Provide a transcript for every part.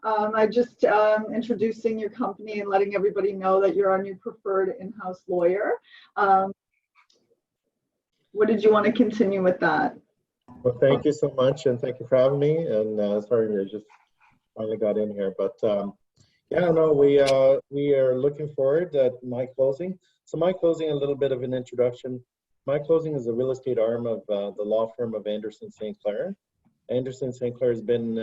I just introducing your company and letting everybody know that you're our new preferred in-house lawyer. What did you want to continue with that? Well, thank you so much, and thank you for having me. And sorry, I just finally got in here, but yeah, no, we are looking forward at My Closing. So My Closing, a little bit of an introduction. My Closing is a real estate arm of the law firm of Anderson St. Clair. Anderson St. Clair has been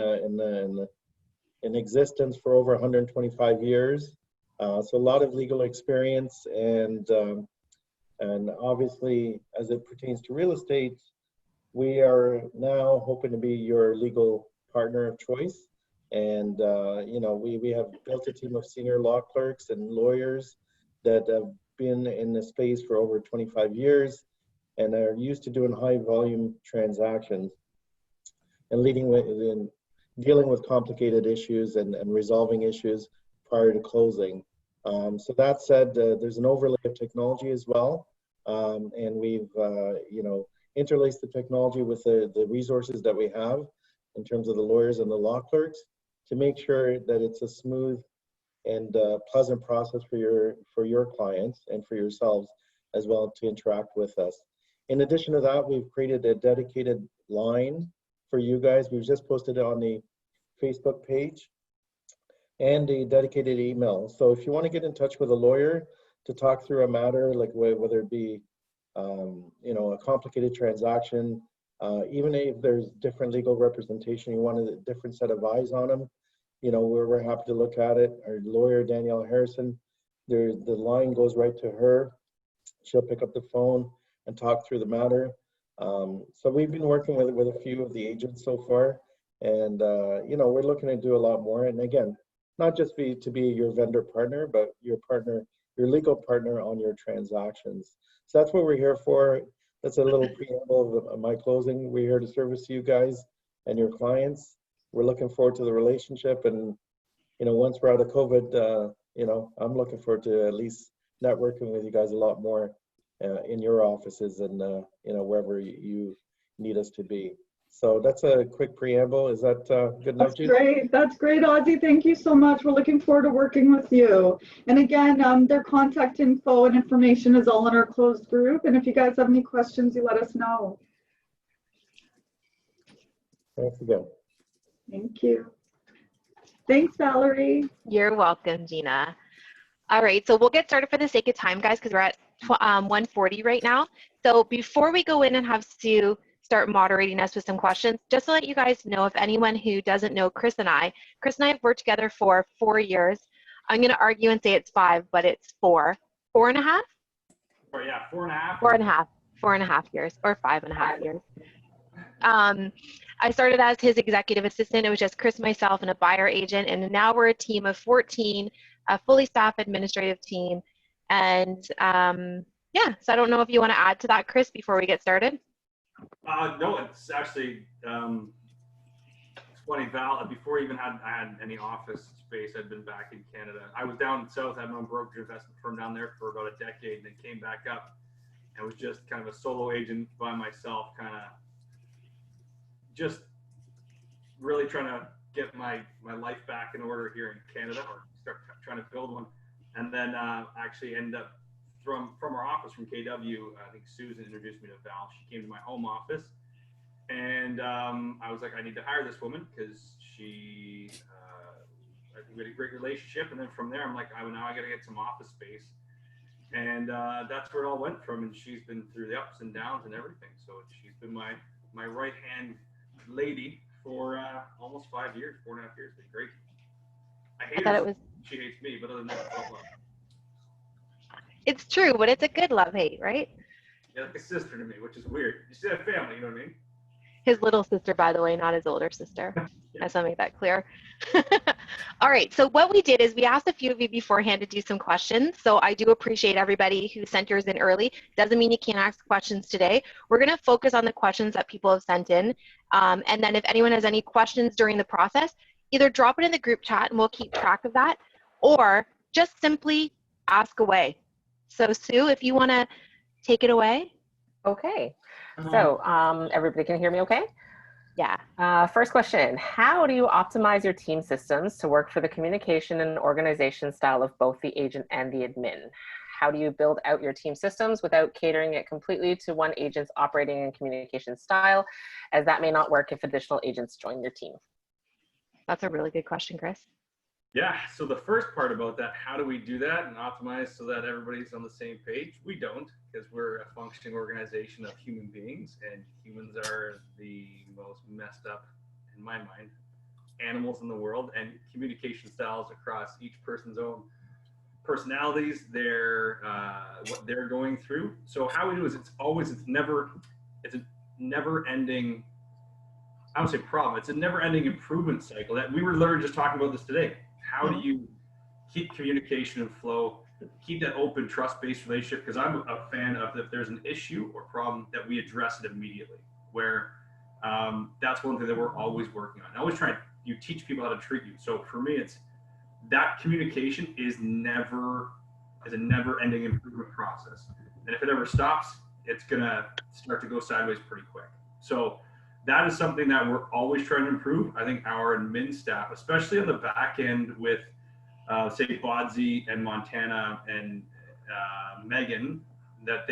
in existence for over 125 years. So a lot of legal experience, and obviously, as it pertains to real estate, we are now hoping to be your legal partner of choice. And you know, we have built a team of senior law clerks and lawyers that have been in the space for over 25 years and are used to doing high volume transactions and dealing with complicated issues and resolving issues prior to closing. So that said, there's an overlay of technology as well. And we've, you know, interlaced the technology with the resources that we have in terms of the lawyers and the law clerks to make sure that it's a smooth and pleasant process for your clients and for yourselves as well to interact with us. In addition to that, we've created a dedicated line for you guys. We've just posted it on the Facebook page and a dedicated email. So if you want to get in touch with a lawyer to talk through a matter, like whether it be you know, a complicated transaction, even if there's different legal representation, you want a different set of eyes on them, you know, we're happy to look at it. Our lawyer, Danielle Harrison, the line goes right to her. She'll pick up the phone and talk through the matter. So we've been working with a few of the agents so far, and you know, we're looking to do a lot more. And again, not just to be your vendor partner, but your partner, your legal partner on your transactions. So that's what we're here for. That's a little preamble of My Closing. We're here to service you guys and your clients. We're looking forward to the relationship, and you know, once we're out of COVID, you know, I'm looking forward to at least networking with you guys a lot more in your offices and you know, wherever you need us to be. So that's a quick preamble. Is that good enough? That's great. That's great, Ozzy. Thank you so much. We're looking forward to working with you. And again, their contact info and information is all in our closed group. And if you guys have any questions, you let us know. Thanks again. Thank you. Thanks, Valerie. You're welcome, Gina. All right, so we'll get started for the sake of time, guys, because we're at 1:40 right now. So before we go in and have Sue start moderating us with some questions, just to let you guys know, if anyone who doesn't know Chris and I have worked together for 4 years. I'm going to argue and say it's 5, but it's 4. 4.5? 4, yeah, 4.5. 4.5. 4.5 years, or 5.5 years. I started as his executive assistant. It was just Chris, myself, and a buyer agent, and now we're a team of 14, a fully staffed administrative team. And yeah, so I don't know if you want to add to that, Chris, before we get started. No, it's actually it's funny, Val. Before I had any office space, I'd been back in Canada. I was down south. I had my own brokerage investment firm down there for about a decade, and then came back up and was just kind of a solo agent by myself, kind of just really trying to get my life back in order here in Canada, or start trying to build one. And then actually ended up from our office from KW, I think Susan introduced me to Val. She came to my home office, and I was like, I need to hire this woman because she, I think we had a great relationship. And then from there, I'm like, now I got to get some office space. And that's where it all went from. And she's been through the ups and downs and everything. So she's been my right-hand lady for almost 5 years, 4.5 years. It's been great. I hate her. She hates me, but other than that, it's all love. It's true, but it's a good love-hate, right? Yeah, like a sister to me, which is weird. You still have family, you know what I mean? His little sister, by the way, not his older sister. Yeah. I just want to make that clear. All right, so what we did is we asked a few of you beforehand to do some questions. So I do appreciate everybody who sent yours in early. Doesn't mean you can't ask questions today. We're going to focus on the questions that people have sent in. And then if anyone has any questions during the process, either drop it in the group chat and we'll keep track of that, or just simply ask away. So Sue, if you want to take it away. Okay. So everybody can hear me okay? Yeah. First question, how do you optimize your team systems to work for the communication and organization style of both the agent and the admin? How do you build out your team systems without catering it completely to one agent's operating and communication style, as that may not work if additional agents join your team? That's a really good question, Chris. Yeah, so the first part about that, how do we do that and optimize so that everybody's on the same page? We don't, because we're a functioning organization of human beings, and humans are the most messed up, in my mind, animals in the world, and communication styles across each person's own personalities, their what they're going through. So how we do is it's a never ending, I would say problem. It's a never ending improvement cycle that we were literally just talking about this today. How do you keep communication and flow, keep that open, trust-based relationship? Because I'm a fan of, if there's an issue or problem, that we address it immediately. Where that's one thing that we're always working on. I always try you teach people how to treat you. So for me, it's that communication is a never-ending improvement process. And if it ever stops, it's gonna start to go sideways pretty quick. So that is something that we're always trying to improve. I think our admin staff, especially on the back end with, say, Bodsy and Montana and Megan, that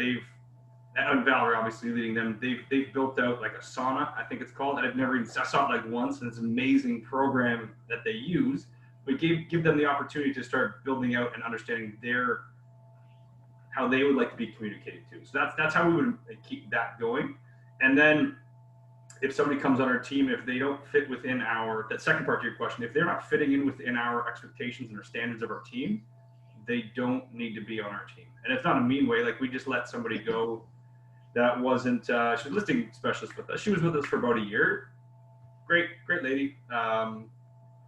and Valerie obviously leading them, they've built out like a sauna, I think it's called. I saw it like once, and it's an amazing program that they use. But give them the opportunity to start building out and understanding how they would like to be communicated to. So that's how we would keep that going. And then if somebody comes on our team, if they don't fit within that second part to your question, if they're not fitting in within our expectations and our standards of our team, they don't need to be on our team. And it's not a mean way. Like, we just let somebody go that wasn't, she was a listing specialist with us. She was with us for about a year. Great lady.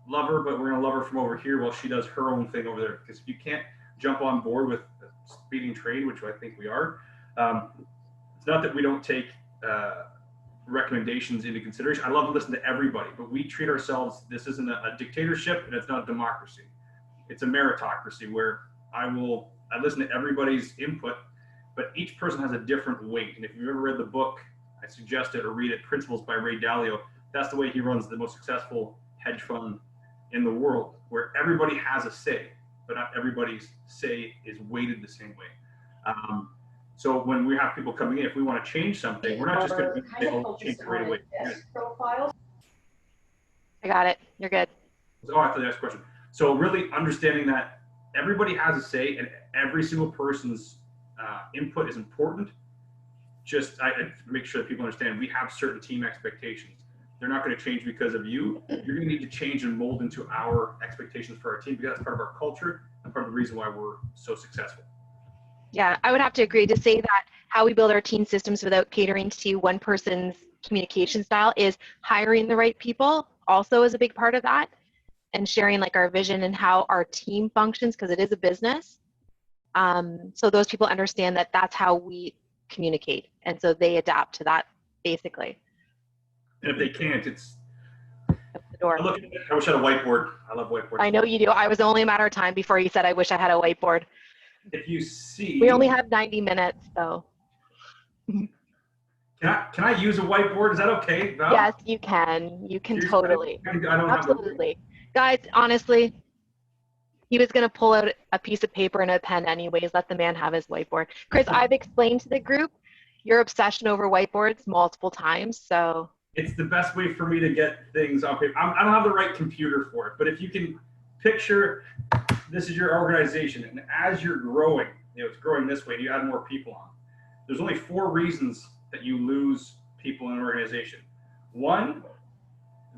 Love her, but we're going to love her from over here while she does her own thing over there. Because if you can't jump on board with speeding trade, which I think we are, it's not that we don't take recommendations into consideration. I love to listen to everybody, but we treat ourselves, this isn't a dictatorship, and it's not a democracy. It's a meritocracy where I listen to everybody's input, but each person has a different weight. And if you've ever read the book, I suggest it, or read it, Principles by Ray Dalio, that's the way he runs the most successful hedge fund in the world, where everybody has a say, but not everybody's say is weighted the same way. So when we have people coming in, if we want to change something, we're not just going to change it right away. I got it. You're good. Oh, I thought the next question. So really understanding that everybody has a say, and every single person's input is important. Just I make sure that people understand we have certain team expectations. They're not going to change because of you. You're going to need to change and mold into our expectations for our team, because that's part of our culture and part of the reason why we're so successful. Yeah, I would have to agree to say that how we build our team systems without catering to one person's communication style is hiring the right people also is a big part of that, and sharing like our vision and how our team functions, because it is a business. So those people understand that that's how we communicate, and so they adapt to that basically. And if they can't, it's the door. I wish I had a whiteboard. I love whiteboards. I know you do. I was only a matter of time before you said I wish I had a whiteboard. If you see, we only have 90 minutes, so. Can I use a whiteboard? Is that okay, Val? Yes, you can. You can totally. I don't Absolutely. Guys, honestly, he was going to pull out a piece of paper and a pen anyways. Let the man have his whiteboard. Chris, I've explained to the group your obsession over whiteboards multiple times, so. It's the best way for me to get things on paper. I don't have the right computer for it, but if you can picture, this is your organization, and as you're growing, it's growing this way, and you add more people on. There's only 4 reasons that you lose people in an organization. 1,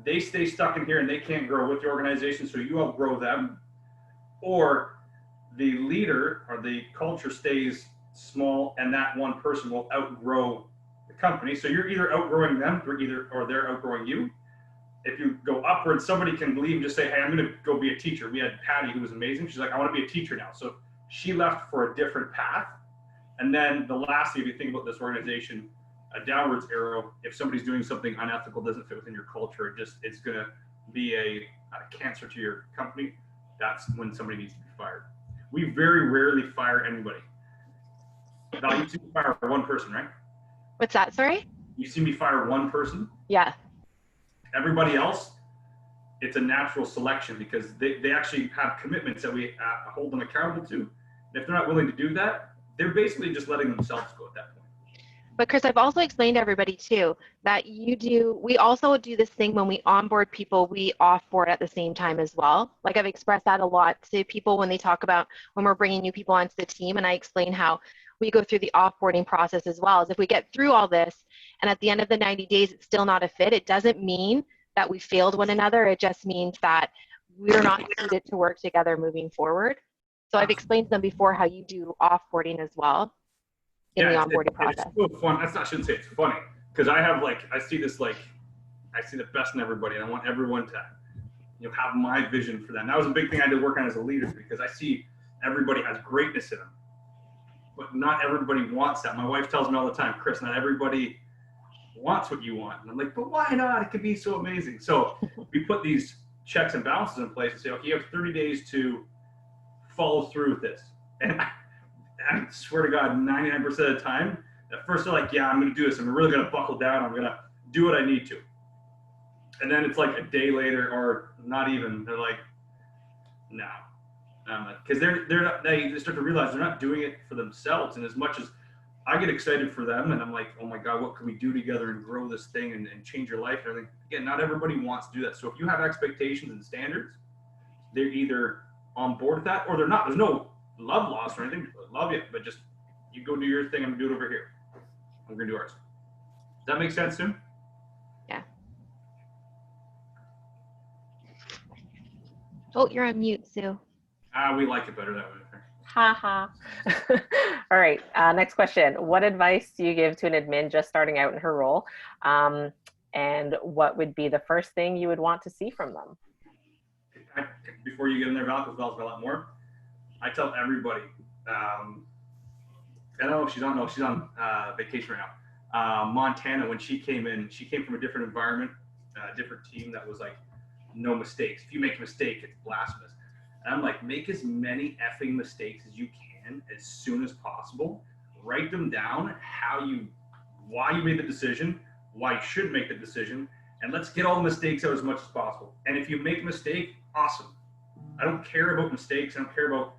they stay stuck in here and they can't grow with the organization, so you outgrow them. Or the leader or the culture stays small, and that one person will outgrow the company. So you're either outgrowing them or they're outgrowing you. If you go upwards, somebody can leave and just say, hey, I'm going to go be a teacher. We had Patty, who was amazing. She's like, I want to be a teacher now. So she left for a different path. And then the last thing, if you think about this organization, a downwards arrow, if somebody's doing something unethical, doesn't fit within your culture, it's going to be a cancer to your company. That's when somebody needs to be fired. We very rarely fire anybody. Val, you see me fire one person, right? What's that, sorry? You see me fire one person? Yeah. Everybody else, it's a natural selection because they actually have commitments that we hold them accountable to. And if they're not willing to do that, they're basically just letting themselves go at that point. But Chris, I've also explained to everybody too that we also do this thing when we onboard people, we offboard at the same time as well. Like I've expressed that a lot to people when they talk about when we're bringing new people onto the team, and I explain how we go through the offboarding process as well. As if we get through all this and at the end of the 90 days it's still not a fit, it doesn't mean that we failed one another. It just means that we're not suited to work together moving forward. So I've explained to them before how you do offboarding as well. In the onboarding process. It's so fun. I shouldn't say it's funny because I see this I see the best in everybody, and I want everyone to have my vision for them. That was a big thing I had to work on as a leader because I see everybody has greatness in them, but not everybody wants that. My wife tells me all the time, Chris, not everybody wants what you want, and I'm like, but why not? It could be so amazing. So we put these checks and balances in place and say, okay, you have 30 days to follow through with this, and I swear to God, 99% of the time, at first they're like, yeah, I'm going to do this. I'm really going to buckle down. I'm going to do what I need to. And then it's like a day later or not even, they're like, no. Because they start to realize they're not doing it for themselves. And as much as I get excited for them and I'm like, oh my God, what can we do together and grow this thing and change your life and everything? Again, not everybody wants to do that. So if you have expectations and standards, they're either on board with that or they're not. There's no love lost or anything. Love you, but just you go do your thing. I'm gonna do it over here. I'm gonna do ours. Does that make sense, Sue? Yeah. Oh, you're on mute, Sue. We like it better that way. Ha ha. All right. Next question. What advice do you give to an admin just starting out in her role? And what would be the first thing you would want to see from them? Before you get in there, Val, because Val's got a lot more. I tell everybody. I don't know if she's on vacation right now. Montana, when she came in, she came from a different environment, a different team that was like no mistakes. If you make a mistake, it's blasphemous. And I'm like, make as many effing mistakes as you can as soon as possible. Write them down, why you made the decision, why you should make the decision, and let's get all the mistakes out as much as possible. And if you make a mistake, awesome. I don't care about mistakes. I don't care about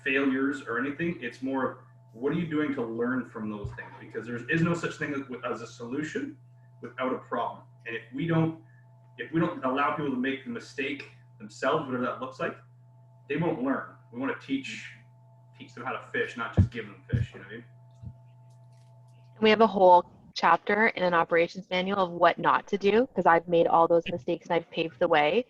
failures or anything. It's more, what are you doing to learn from those things? Because there is no such thing as a solution without a problem. And if we don't allow people to make the mistake themselves, whatever that looks like, they won't learn. We want to teach them how to fish, not just give them fish. You know what I mean? We have a whole chapter in an operations manual of what not to do because I've made all those mistakes and I've paved the way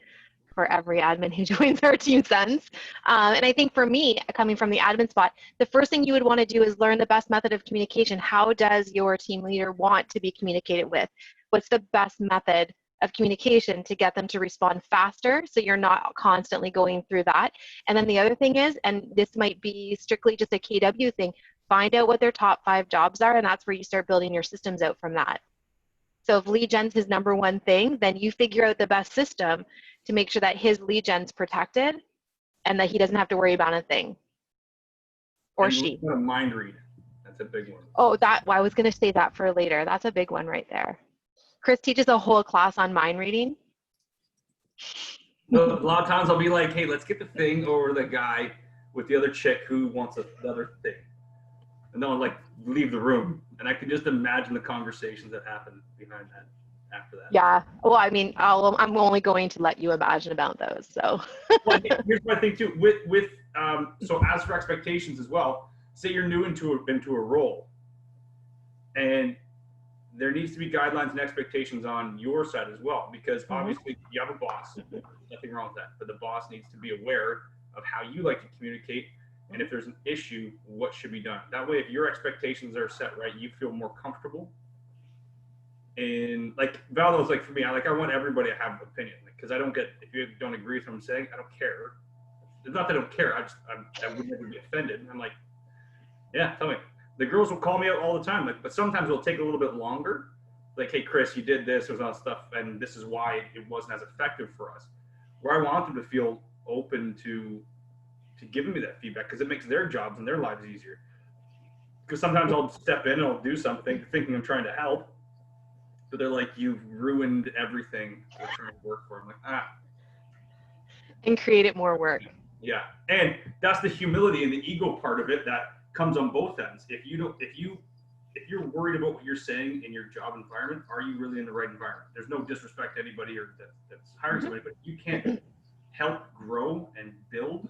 for every admin who joins our team sends. And I think for me, coming from the admin spot, the first thing you would want to do is learn the best method of communication. How does your team leader want to be communicated with? What's the best method of communication to get them to respond faster so you're not constantly going through that? And then the other thing is, and this might be strictly just a KW thing, find out what their top 5 jobs are, and that's where you start building your systems out from that. So if lead gen's his number one thing, then you figure out the best system to make sure that his lead gen's protected and that he doesn't have to worry about a thing. Or and she. A mind read. That's a big one. Oh, I was going to say that for later. That's a big one right there. Chris teaches a whole class on mind reading. A lot of times I'll be like, hey, let's get the thing over the guy with the other chick who wants the other thing. And then I'll like leave the room. And I can just imagine the conversations that happen behind that after that. Yeah. Well, I mean, I'm only going to let you imagine about those. So well, here's my thing too. So as for expectations as well, say you're new into a role, and there needs to be guidelines and expectations on your side as well, because obviously you have a boss. Nothing wrong with that, but the boss needs to be aware of how you like to communicate, and if there's an issue, what should be done. That way, if your expectations are set right, you feel more comfortable. And like Val was like, for me, I want everybody to have an opinion, because I don't get, if you don't agree with what I'm saying, I don't care. It's not that I don't care. I would never be offended. I'm like, yeah, tell me. The girls will call me out all the time, like, but sometimes it'll take a little bit longer. Like, hey, Chris, you did this, there's all stuff, and this is why it wasn't as effective for us. Where I want them to feel open to giving me that feedback, because it makes their jobs and their lives easier. Because sometimes I'll step in and I'll do something thinking I'm trying to help, but they're like, you've ruined everything we're trying to work for. I'm like, And created more work. yeah. And that's the humility and the ego part of it that comes on both ends. If you're worried about what you're saying in your job environment, are you really in the right environment? There's no disrespect to anybody or that's hiring somebody, but you can't help grow and build.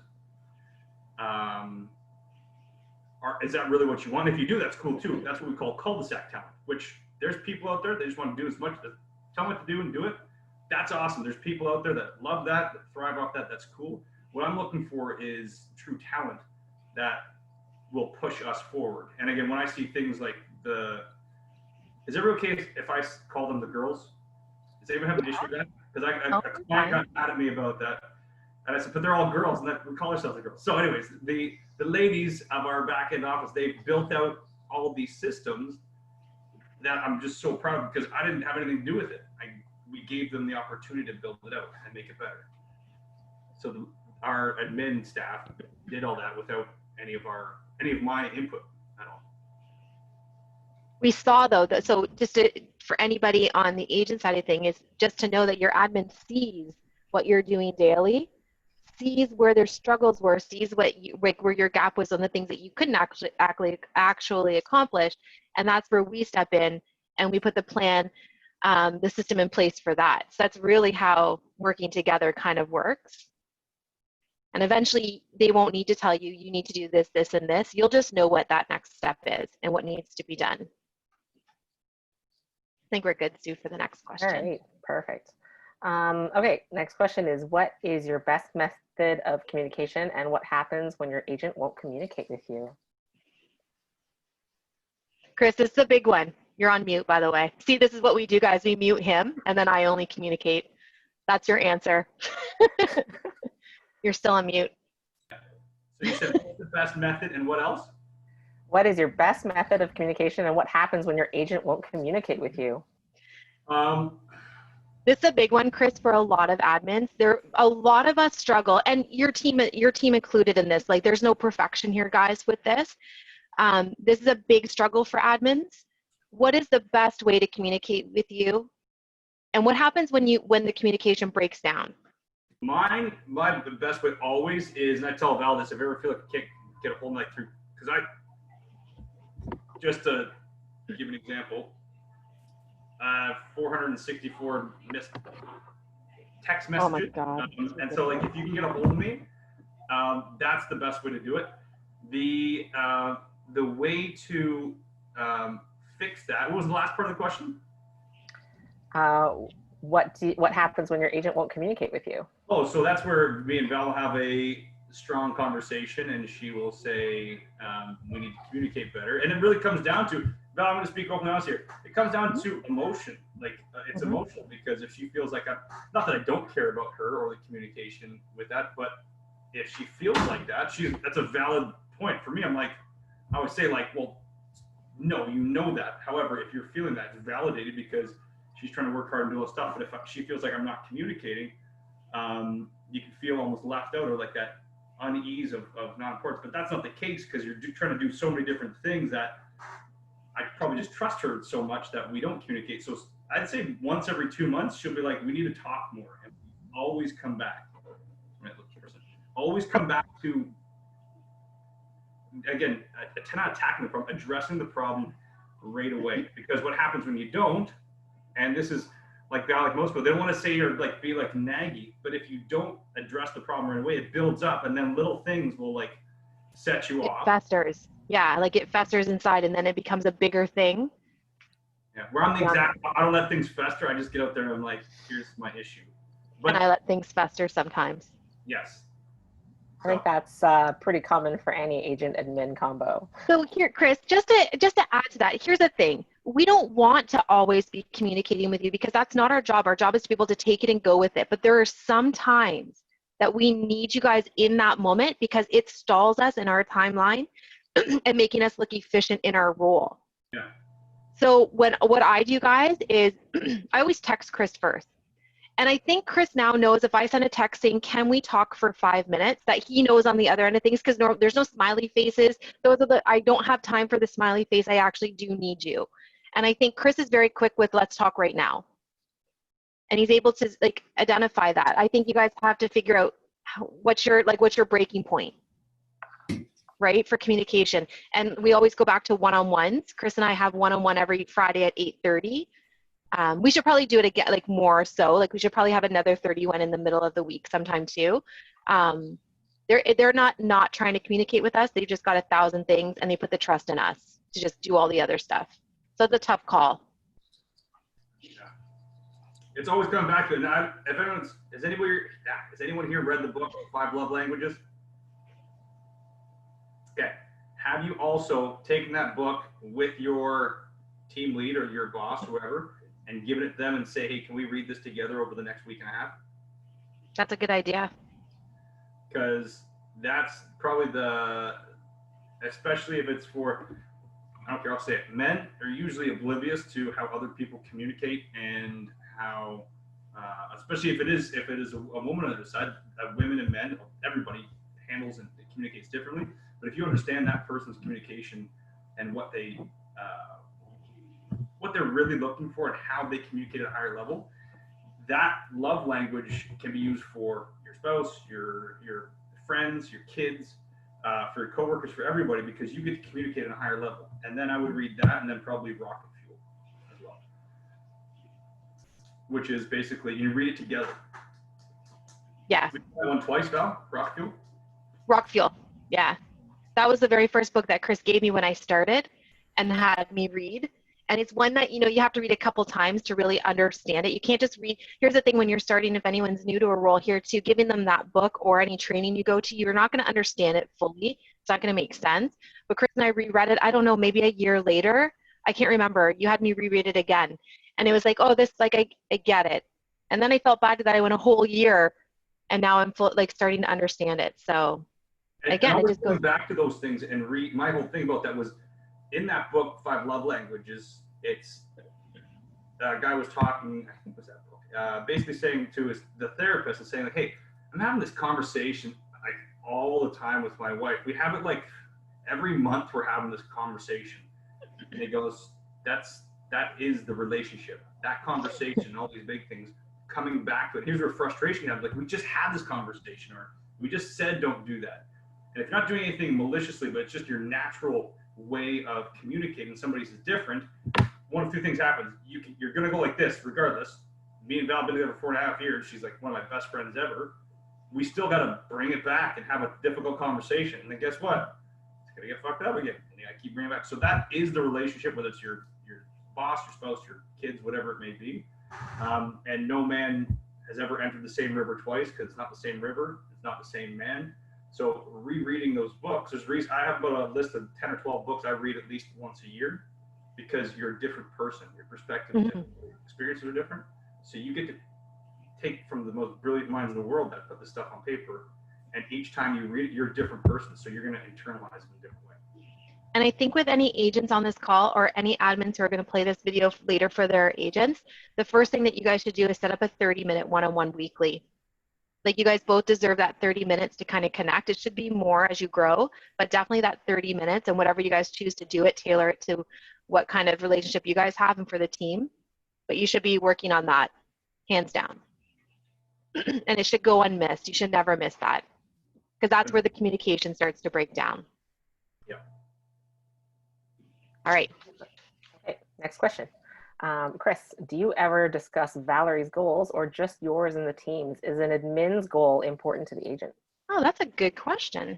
Is that really what you want? If you do, that's cool too. That's what we call cul-de-sac talent, which there's people out there, they just want to do as much, tell them what to do and do it. That's awesome. There's people out there that love that thrive off that. That's cool. What I'm looking for is true talent that will push us forward. And again, when I see things like is it okay if I call them the girls? Does anyone have an issue with that? Because a client got mad at me about that. And I said, but they're all girls, and we call ourselves the girls. So anyways, the ladies of our back end office, they've built out all of these systems that I'm just so proud of because I didn't have anything to do with it. We gave them the opportunity to build it out and make it better. So our admin staff did all that without any of my input at all. We saw though that, so for anybody on the agent side of thing is just to know that your admin sees what you're doing daily, sees where their struggles were, sees where your gap was on the things that you couldn't actually accomplish, and that's where we step in and we put the plan, the system in place for that. So that's really how working together kind of works. And eventually they won't need to tell you, you need to do this, this, and this. You'll just know what that next step is and what needs to be done. I think we're good, Sue, for the next question. All right, perfect. Okay, next question is, what is your best method of communication and what happens when your agent won't communicate with you? Chris, this is a big one. You're on mute, by the way. See, this is what we do, guys. We mute him, and then I only communicate. That's your answer. You're still on mute. So you said what's the best method and what else? What is your best method of communication and what happens when your agent won't communicate with you? This is a big one, Chris, for a lot of admins. A lot of us struggle, and your team included in this. Like, there's no perfection here, guys, with this. This is a big struggle for admins. What is the best way to communicate with you? And what happens when the communication breaks down? The best way always is, and I tell Val this, if you ever feel like you can't get a hold of me through, because just to give an example, 464 missed text messages. Oh my God. And so, like, if you can get a hold of me, that's the best way to do it. The way to fix that. What was the last part of the question? What happens when your agent won't communicate with you? Oh, so that's where me and Val will have a strong conversation, and she will say, we need to communicate better. And it really comes down to, Val, I'm going to speak open house here. It comes down to emotion. Like, it's emotional, because if she feels like not that I don't care about her or the communication with that, but if she feels like that, that's a valid point. For me, I'm like, I would say, like, well, no, you know that. However, if you're feeling that, it's validated because she's trying to work hard and do all this stuff. But if she feels like I'm not communicating, you can feel almost left out, or like that unease of non-importance. But that's not the case, because you're trying to do so many different things that I probably just trust her so much that we don't communicate. So I'd say once every 2 months, she'll be like, we need to talk more. And always come back. Always come back to, again, not attacking the problem, addressing the problem right away. Because what happens when you don't, and this is like most people, they don't want to say or like be like naggy, but if you don't address the problem right away, it builds up, and then little things will like set you off. It festers. Yeah, like it festers inside, and then it becomes a bigger thing. Yeah, where I'm the exact, I don't let things fester. I just get out there and I'm like, here's my issue. But and I let things fester sometimes. yes. I think that's pretty common for any agent admin combo. So here, Chris, just to add to that, here's the thing. We don't want to always be communicating with you, because that's not our job. Our job is to be able to take it and go with it. But there are some times that we need you guys in that moment, because it stalls us in our timeline and making us look efficient in our role. Yeah. So what I do, guys, is I always text Chris first. And I think Chris now knows if I send a text saying, can we talk for 5 minutes, that he knows on the other end of things, because there's no smiley faces. I don't have time for the smiley face. I actually do need you. And I think Chris is very quick with let's talk right now. And he's able to like identify that. I think you guys have to figure out what's your breaking point, right, for communication. And we always go back to one-on-ones. Chris and I have one-on-one every Friday at 8:30. We should probably do it again, like more so. Like we should probably have another 31 in the middle of the week sometime too. They're not trying to communicate with us. They just got 1,000 things and they put the trust in us to just do all the other stuff. So it's a tough call. Yeah. It's always coming back to it. Now, has anyone here read the book, 5 Love Languages? Okay. Have you also taken that book with your team lead or your boss, whoever, and given it to them and say, hey, can we read this together over the next week and a half? That's a good idea. Because that's probably especially if it's for, I don't care, I'll say it, men are usually oblivious to how other people communicate and how, especially if it is a woman on the other side, women and men, everybody handles and communicates differently. But if you understand that person's communication and what they're really looking for and how they communicate at a higher level, that love language can be used for your spouse, your friends, your kids, for your coworkers, for everybody, because you get to communicate at a higher level. And then I would read that, and then probably Rocket Fuel as well, which is basically you read it together. Yeah. We did that one twice, Val. Rocket Fuel. Rock Fuel. Yeah. That was the very first book that Chris gave me when I started and had me read. And it's one that, you have to read a couple times to really understand it. You can't just read. Here's the thing when you're starting, if anyone's new to a role here too, giving them that book or any training you go to, you're not going to understand it fully. It's not going to make sense. But Chris and I reread it, I don't know, maybe a year later. I can't remember. You had me reread it again. And it was like, oh, this, like, I get it. And then I felt bad that I went a whole year and now I'm starting to understand it. So again, it just goes back to those things and read. My whole thing about that was, in that book, 5 Love Languages, it's a guy was talking, I think it was that book, basically saying to the therapist is saying like, hey, I'm having this conversation like all the time with my wife. We have it like every month we're having this conversation. And he goes, that is the relationship. That conversation, all these big things coming back to it. Here's where frustration happens. Like, we just had this conversation, or we just said don't do that. And if you're not doing anything maliciously, but it's just your natural way of communicating, somebody's is different, one of two things happens. You're going to go like this regardless. Me and Val have been together for 4.5 years. She's like one of my best friends ever. We still got to bring it back and have a difficult conversation. And then guess what? It's going to get fucked up again. And you got to keep bringing it back. So that is the relationship, whether it's your boss, your spouse, your kids, whatever it may be. And no man has ever entered the same river twice, because it's not the same river. It's not the same man. So rereading those books, I have about a list of 10 or 12 books I read at least once a year, because you're a different person. Your perspective is different. Your experiences are different. So you get to take from the most brilliant minds in the world that put this stuff on paper. And each time you read it, you're a different person. So you're going to internalize it in a different way. And I think with any agents on this call or any admins who are going to play this video later for their agents, the first thing that you guys should do is set up a 30-minute one-on-one weekly. Like, you guys both deserve that 30 minutes to kind of connect. It should be more as you grow, but definitely that 30 minutes, and whatever you guys choose to do it, tailor it to what kind of relationship you guys have and for the team. But you should be working on that, hands down. And it should go unmissed. You should never miss that, because that's where the communication starts to break down. Yeah. All right. Okay, next question. Chris, do you ever discuss Valerie's goals or just yours and the team's? Is an admin's goal important to the agent? Oh, that's a good question.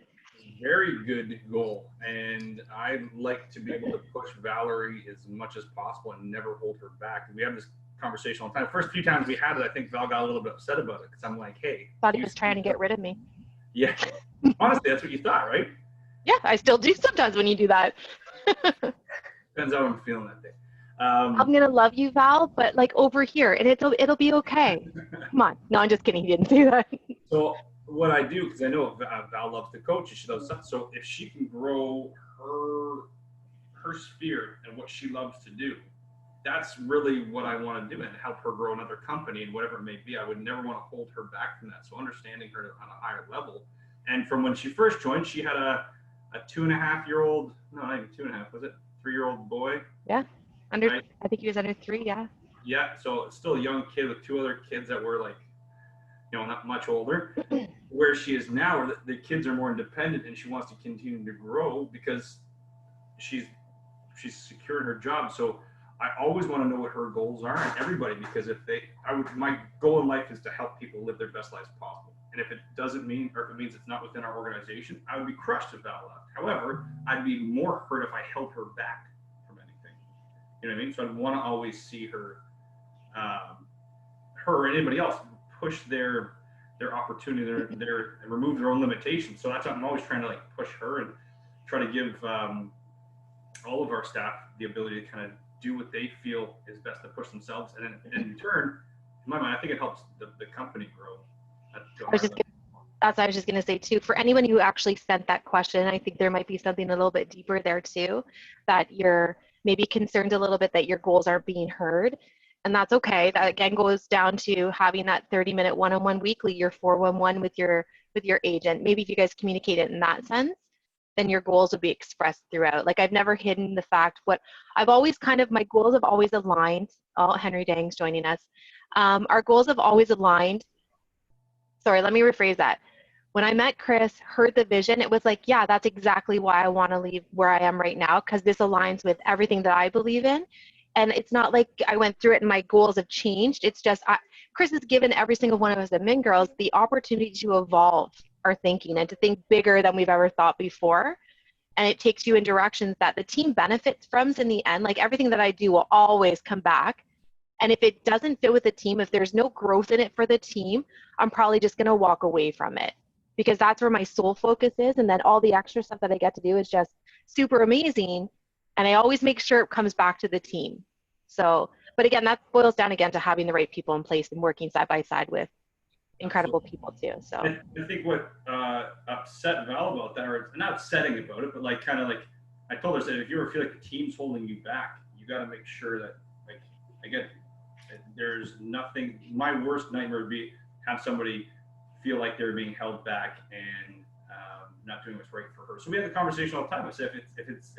Very good goal. And I'd like to be able to push Valerie as much as possible and never hold her back. We have this conversation all the time. First few times we had it, I think Val got a little bit upset about it, because I'm like, hey. Thought he was trying to get rid of me. Yeah. Honestly, that's what you thought, right? Yeah, I still do sometimes when you do that. Depends how I'm feeling that day. I'm gonna love you, Val, but like over here, and it'll be okay. Come on. No, I'm just kidding. He didn't say that. So what I do, because I know Val loves to coach, and she loves stuff. So if she can grow her sphere and what she loves to do, that's really what I want to do, and help her grow another company and whatever it may be. I would never want to hold her back from that. So understanding her on a higher level. And from when she first joined, she had a 2.5-year-old, no, not even 2.5, was it? 3-year-old boy. Yeah. right? I think he was under 3, yeah. Yeah, so it's still a young kid with 2 other kids that were like, not much older. Where she is now, where the kids are more independent, and she wants to continue to grow because she's secured her job. So I always want to know what her goals are, and everybody, because my goal in life is to help people live their best lives possible. And if it doesn't mean, or if it means it's not within our organization, I would be crushed if Val left. However, I'd be more hurt if I held her back from anything. You know what I mean? So I'd want to always see her, her and anybody else push their opportunity, their remove their own limitations. So that's what I'm always trying to like push her and try to give all of our staff the ability to kind of do what they feel is best to push themselves, and then in turn, in my mind, I think it helps the company grow. That's what I was just going to say too. For anyone who actually sent that question, I think there might be something a little bit deeper there too, that you're maybe concerned a little bit that your goals aren't being heard. And that's okay. That again goes down to having that 30-minute one-on-one weekly, your 411 with your agent. Maybe if you guys communicate it in that sense, then your goals will be expressed throughout. Like I've never hidden the fact I've always my goals have always aligned. Oh, Henry Dang's joining us. Our goals have always aligned. Sorry, let me rephrase that. When I met Chris, heard the vision, it was like, yeah, that's exactly why I want to leave where I am right now, because this aligns with everything that I believe in. And it's not like I went through it and my goals have changed. It's just Chris has given every single one of us admin girls the opportunity to evolve our thinking and to think bigger than we've ever thought before. And it takes you in directions that the team benefits from in the end. Like everything that I do will always come back. And if it doesn't fit with the team, if there's no growth in it for the team, I'm probably just going to walk away from it, because that's where my sole focus is. And then all the extra stuff that I get to do is just super amazing. And I always make sure it comes back to the team. So, but again, that boils down again to having the right people in place and working side by side with incredible people too. So I think what upset Val about that, or not upsetting about it, but like kind of like I told her, that if you ever feel like the team's holding you back, you got to make sure that, like, again, there's nothing. My worst nightmare would be have somebody feel like they're being held back and not doing what's right for her. So we have the conversation all the time. I say if it's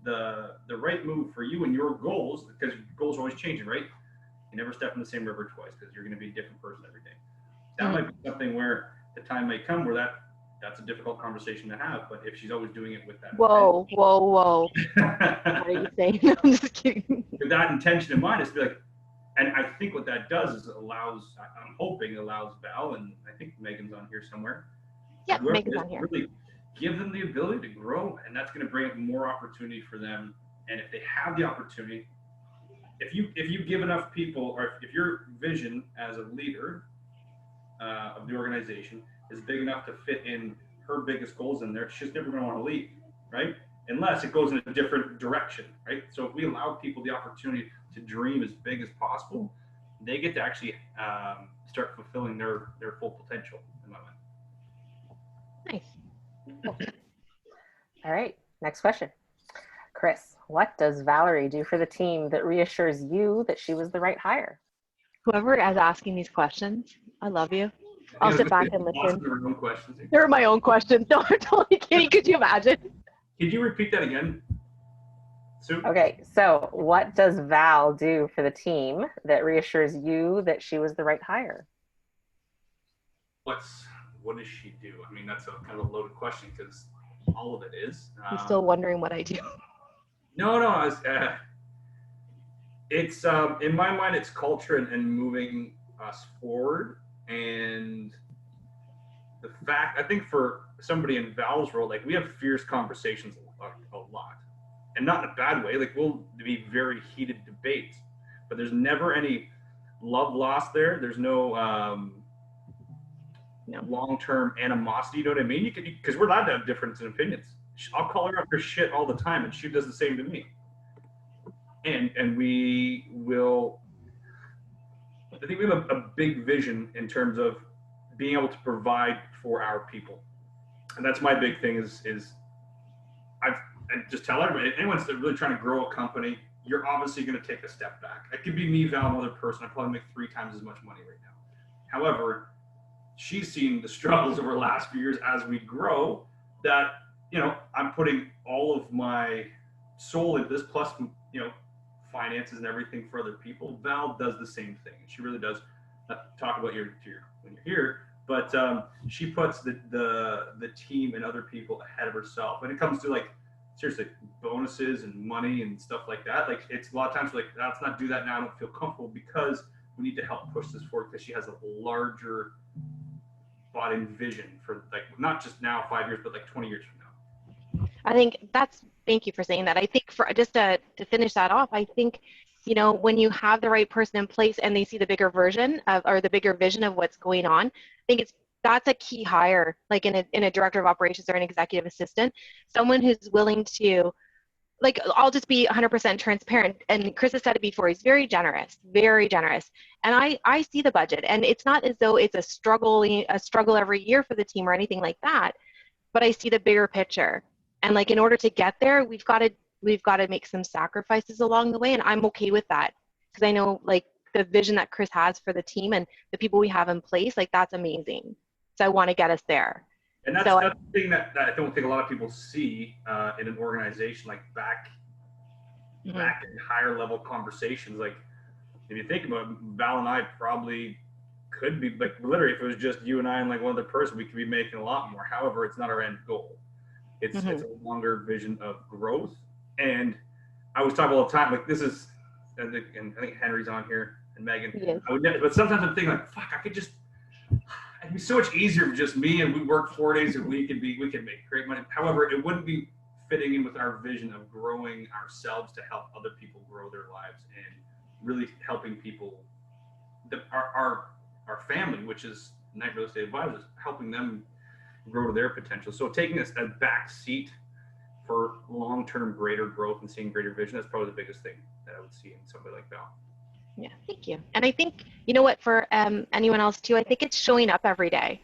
the right move for you and your goals, because goals are always changing, right? You never step in the same river twice, because you're going to be a different person every day. That might be something where the time may come where that's a difficult conversation to have. But if she's always doing it with that, whoa. What are you saying? No, I'm just kidding. With that intention in mind, it's to be like, and I think what that does is it allows, I'm hoping it allows Val, and I think Megan's on here somewhere. Yeah, Megan's on here. Really give them the ability to grow, and that's going to bring more opportunity for them. And if they have the opportunity, if you give enough people, or if your vision as a leader of the organization is big enough to fit in her biggest goals in there, she's never going to want to leave, right? Unless it goes in a different direction, right? So if we allow people the opportunity to dream as big as possible, they get to actually start fulfilling their full potential in my mind. Nice. Cool. All right, next question. Chris, what does Valerie do for the team that reassures you that she was the right hire? Whoever is asking these questions, I love you. I'll sit back and listen. They're my own questions. No, I'm totally kidding. Could you imagine? Could you repeat that again, Sue? Okay, so what does Val do for the team that reassures you that she was the right hire? What does she do? I mean, that's a kind of a loaded question, because all of it is. I'm still wondering what I do. No, it's in my mind, it's culture and moving us forward. And the fact, I think for somebody in Val's role, like we have fierce conversations a lot, and not in a bad way. Like we'll be very heated debates, but there's never any love lost there. There's no long-term animosity. You know what I mean? You can, because we're allowed to have difference in opinions. I'll call her up for shit all the time, and she does the same to me. And we will. I think we have a big vision in terms of being able to provide for our people, and that's my big thing. Is I just tell everybody, anyone's really trying to grow a company, you're obviously going to take a step back. It could be me, Val, another person. I probably make 3 times as much money right now. However, she's seen the struggles over the last few years as we grow. That I'm putting all of my soul into this, plus finances and everything for other people. Val does the same thing. She really does. Talk about when you're here, but she puts the team and other people ahead of herself when it comes to like seriously bonuses and money and stuff like that. Like it's a lot of times we're like, let's not do that now. I don't feel comfortable because we need to help push this forward because she has a larger thought and vision for like not just now 5 years, but like 20 years from now. I think thank you for saying that. I think for just to finish that off, I think, you know, when you have the right person in place and they see the bigger version of, or the bigger vision of what's going on, I think that's a key hire, like in a director of operations or an executive assistant, someone who's willing to, like, I'll just be 100% transparent. And Chris has said it before, he's very generous, very generous. And I see the budget, and it's not as though it's a struggle every year for the team or anything like that, but I see the bigger picture. And like, in order to get there, we've got to make some sacrifices along the way. And I'm okay with that because I know like the vision that Chris has for the team and the people we have in place, like that's amazing. So I want to get us there. And that's the thing that I don't think a lot of people see in an organization, like back in higher level conversations. Like if you think about it, Val and I probably could be, like literally if it was just you and I and like one other person, we could be making a lot more. However, it's not our end goal. It's a longer vision of growth. And I always talk all the time, like this is, and I think Henry's on here and Megan. Yes. But sometimes I'm thinking like, fuck, it'd be so much easier for just me and we work 4 days a week and we can make great money. However, it wouldn't be fitting in with our vision of growing ourselves to help other people grow their lives and really helping people, our family, which is Knight Real Estate Advisors, helping them grow to their potential. So taking a back seat for long-term greater growth and seeing greater vision, that's probably the biggest thing that I would see in somebody like Val. Yeah, thank you. And I think, you know what, for anyone else too, I think it's showing up every day.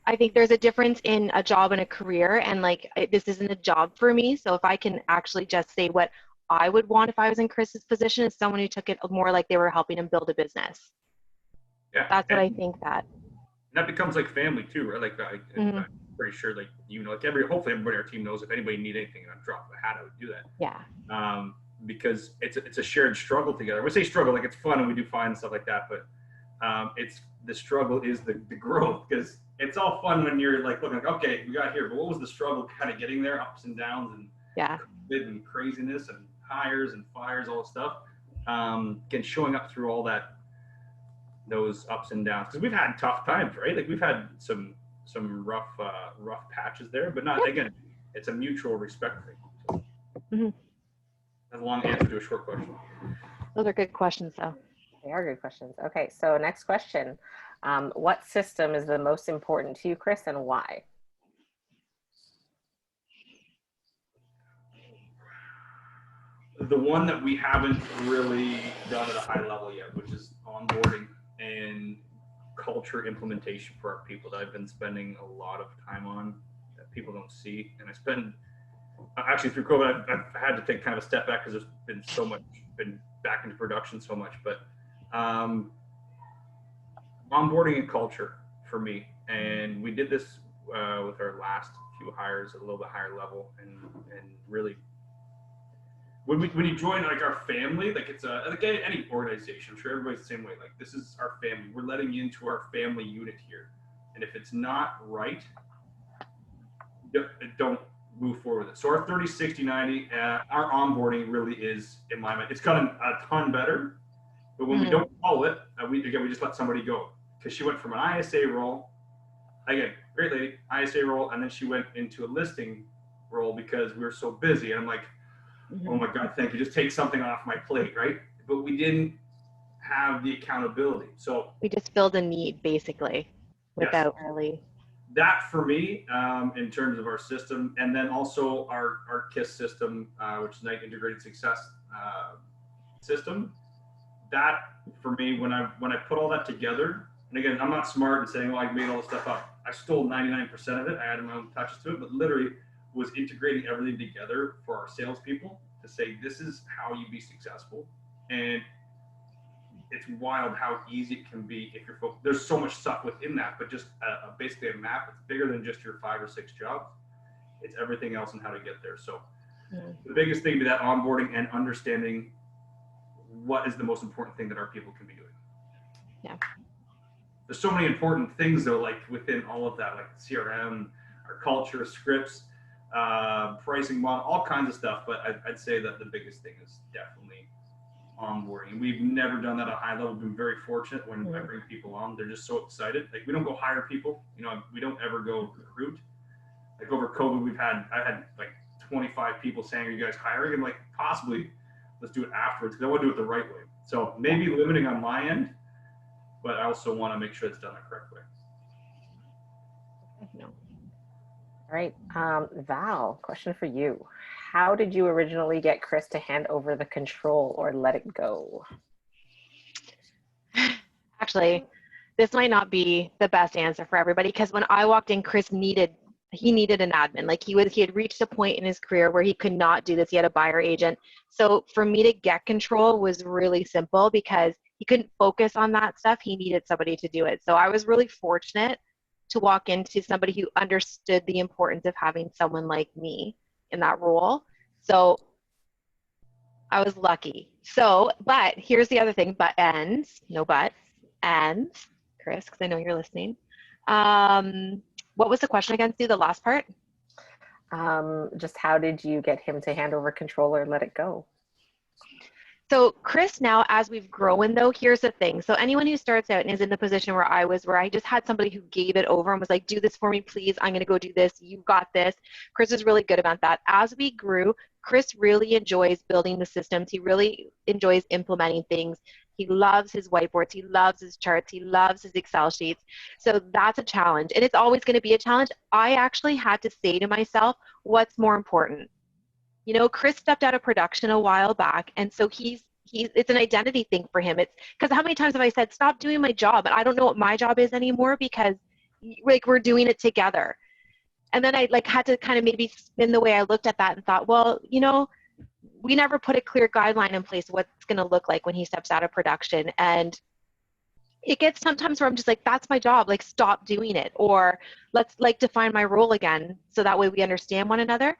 I think there's a difference in a job and a career, and like this isn't a job for me. So if I can actually just say what I would want if I was in Chris's position as someone who took it more like they were helping him build a business. Yeah, that's what I think that. That becomes like family too, right? Like I'm pretty sure, like like hopefully everybody on our team knows if anybody need anything, I'd drop a hat, I would do that. Yeah. Because it's a shared struggle together. We say struggle like it's fun and we do fine and stuff like that, but it's the struggle is the growth, because it's all fun when you're like looking like, okay, we got here, but what was the struggle kind of getting there, ups and downs and COVID and craziness and hires and fires, all this stuff. Again, showing up through all those ups and downs, because we've had tough times, right? Like we've had some rough patches there, but not again, it's a mutual respect thing. So. That's a long answer to a short question. Those are good questions, though. They are good questions. Okay, so next question. What system is the most important to you, Chris, and why? The one that we haven't really done at a high level yet, which is onboarding and culture implementation for our people, that I've been spending a lot of time on that people don't see. And I spend actually through COVID, I've had to take kind of a step back because there's been so much, been back into production so much, but onboarding and culture for me. And we did this with our last few hires at a little bit higher level, and really when you join like our family, like it's like any organization, I'm sure everybody's the same way. Like this is our family. We're letting you into our family unit here. And if it's not right, don't move forward with it. So our 30, 60, 90, our onboarding really is, in my mind, it's gotten a ton better. But when we don't follow it, we just let somebody go. Because she went from an ISA role, again, great lady, ISA role, and then she went into a listing role because we were so busy. And I'm like, oh my God, thank you. Just take something off my plate, right? But we didn't have the accountability. So we just filled a need, basically, without really. That for me, in terms of our system, and then also our KISS system, which is Knight Integrated Success system. That for me, when I put all that together, and again, I'm not smart in saying, I made all this stuff up. I stole 99% of it. I added my own touches to it, but literally was integrating everything together for our salespeople to say, this is how you be successful. And it's wild how easy it can be if you're focused. There's so much stuff within that, but just basically a map. It's bigger than just your 5 or 6 jobs. It's everything else and how to get there. So the biggest thing to that onboarding and understanding what is the most important thing that our people can be doing. Yeah. There's so many important things though, like within all of that, like CRM, our culture, scripts, pricing model, all kinds of stuff. But I'd say that the biggest thing is definitely onboarding. We've never done that at a high level. We've been very fortunate when I bring people on. They're just so excited. Like we don't go hire people. You know, we don't ever go recruit. Like over COVID, I had like 25 people saying, "Are you guys hiring?" And like, possibly, let's do it afterwards because I want to do it the right way. So maybe limiting on my end, but I also want to make sure it's done the correct way. No. All right, Val, question for you. How did you originally get Chris to hand over the control or let it go? Actually, this might not be the best answer for everybody because when I walked in, Chris needed an admin. Like he had reached a point in his career where he could not do this. He had a buyer agent. So for me to get control was really simple because he couldn't focus on that stuff. He needed somebody to do it. So I was really fortunate to walk into somebody who understood the importance of having someone like me in that role. So I was lucky. So, but here's the other thing, and Chris, because I know you're listening. What was the question again, Sue, the last part? Just how did you get him to hand over control or let it go? So Chris, now as we've grown though, here's the thing. So anyone who starts out and is in the position where I was, where I just had somebody who gave it over and was like, do this for me, please. I'm going to go do this. You got this. Chris is really good about that. As we grew, Chris really enjoys building the systems. He really enjoys implementing things. He loves his whiteboards. He loves his charts. He loves his Excel sheets. So that's a challenge. And it's always going to be a challenge. I actually had to say to myself, what's more important? You know, Chris stepped out of production a while back, and so it's an identity thing for him. It's because how many times have I said, stop doing my job, and I don't know what my job is anymore because like we're doing it together. And then I like had to kind of maybe spin the way I looked at that and thought, well, you know, we never put a clear guideline in place of what it's going to look like when he steps out of production. And it gets sometimes where I'm just like, that's my job, like stop doing it, or let's like define my role again so that way we understand one another.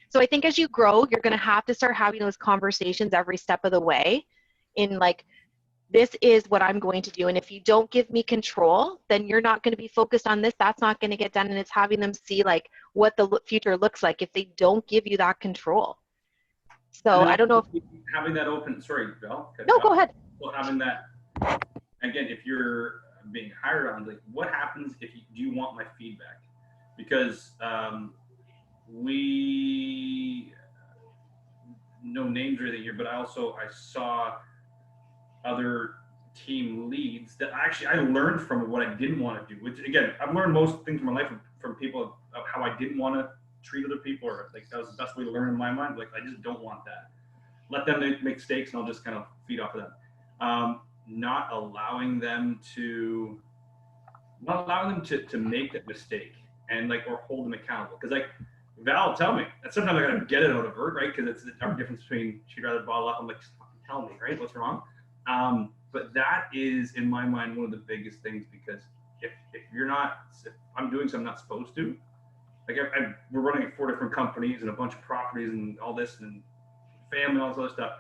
So I think as you grow, you're going to have to start having those conversations every step of the way in like, this is what I'm going to do. And if you don't give me control, then you're not going to be focused on this. That's not going to get done. And it's having them see like what the future looks like if they don't give you that control. So I don't know if having that open, sorry, Val. No, go ahead. Well, having that, again, if you're being hired on, like what happens if do you want my feedback? Because we no names or anything here, but I saw other team leads that I learned from what I didn't want to do, which again, I've learned most things in my life from people of how I didn't want to treat other people, or like that was the best way to learn in my mind. Like I just don't want that. Let them make mistakes and I'll just kind of feed off of them. Not allowing them to make that mistake and like, or hold them accountable. Cause like Val, tell me, and sometimes I gotta get it out of her, right? Cause it's the difference between she'd rather bottle up. I'm like, tell me, right? What's wrong? But that is in my mind, one of the biggest things, because if I'm doing something I'm not supposed to, like we're running 4 different companies and a bunch of properties and all this and family and all this other stuff.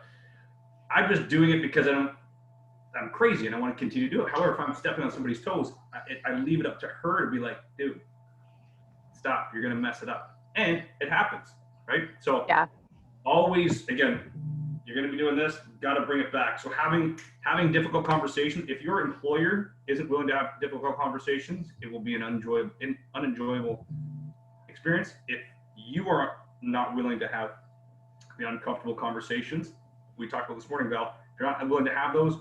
I'm just doing it because I'm crazy and I want to continue to do it. However, if I'm stepping on somebody's toes, I leave it up to her to be like, dude, stop, you're going to mess it up. And it happens, right? So yeah. Always, again, you're going to be doing this, got to bring it back. So having difficult conversations, if your employer isn't willing to have difficult conversations, it will be an unenjoyable experience. If you are not willing to have the uncomfortable conversations, we talked about this morning, Val, if you're not willing to have those,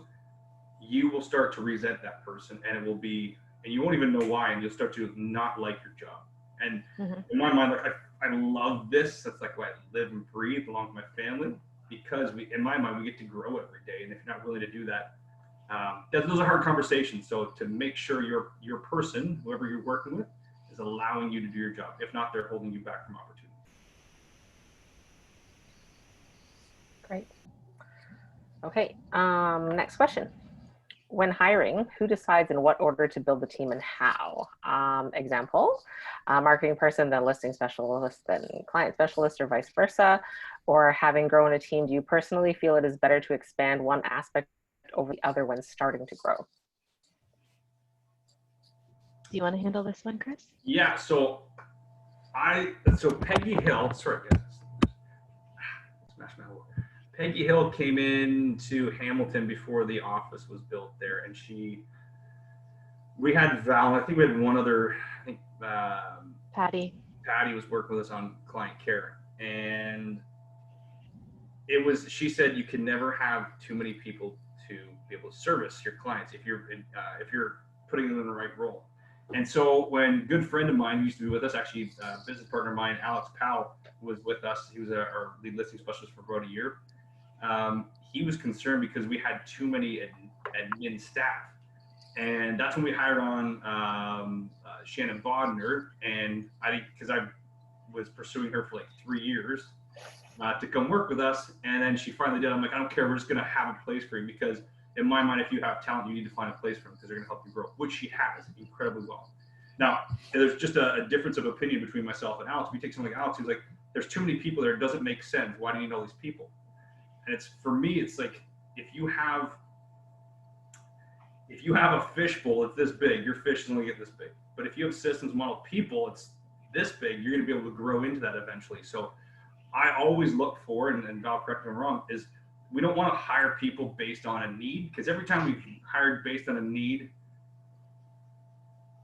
you will start to resent that person, and it will be, and you won't even know why, and you'll start to not like your job. And in my mind, like I love this. That's like why I live and breathe along with my family, because in my mind, we get to grow every day. And if you're not willing to do that, those are hard conversations. So to make sure your person, whoever you're working with, is allowing you to do your job. If not, they're holding you back from opportunity. Great. Okay, next question. When hiring, who decides in what order to build the team and how? Example, marketing person, then listing specialist, then client specialist, or vice versa. Or having grown a team, do you personally feel it is better to expand one aspect over the other when starting to grow? Do you want to handle this one, Chris? Yeah, so Peggy Hill, sorry guys, smash my elbow. Peggy Hill came into Hamilton before the office was built there, and we had Val, I think we had one other, I think Patty was working with us on client care, and she said you can never have too many people to be able to service your clients if you're putting them in the right role. And so when a good friend of mine who used to be with us, actually a business partner of mine, Alex Powell, was with us. He was our lead listing specialist for about a year. He was concerned because we had too many admin staff. And that's when we hired on Shannon Bodner, and because I was pursuing her for like 3 years to come work with us, and then she finally did. I'm like, I don't care, we're just gonna have a place for you, because in my mind, if you have talent, you need to find a place for them because they're gonna help you grow, which she has incredibly well. Now, there's just a difference of opinion between myself and Alex. We take someone like Alex who's like, there's too many people there, it doesn't make sense. Why do you need all these people? And for me, it's like, if you have a fishbowl, it's this big, your fish is only get this big. But if you have systems model people, it's this big, you're gonna be able to grow into that eventually. So I always look for, and Val, correct me if I'm wrong, is we don't want to hire people based on a need, because every time we've hired based on a need,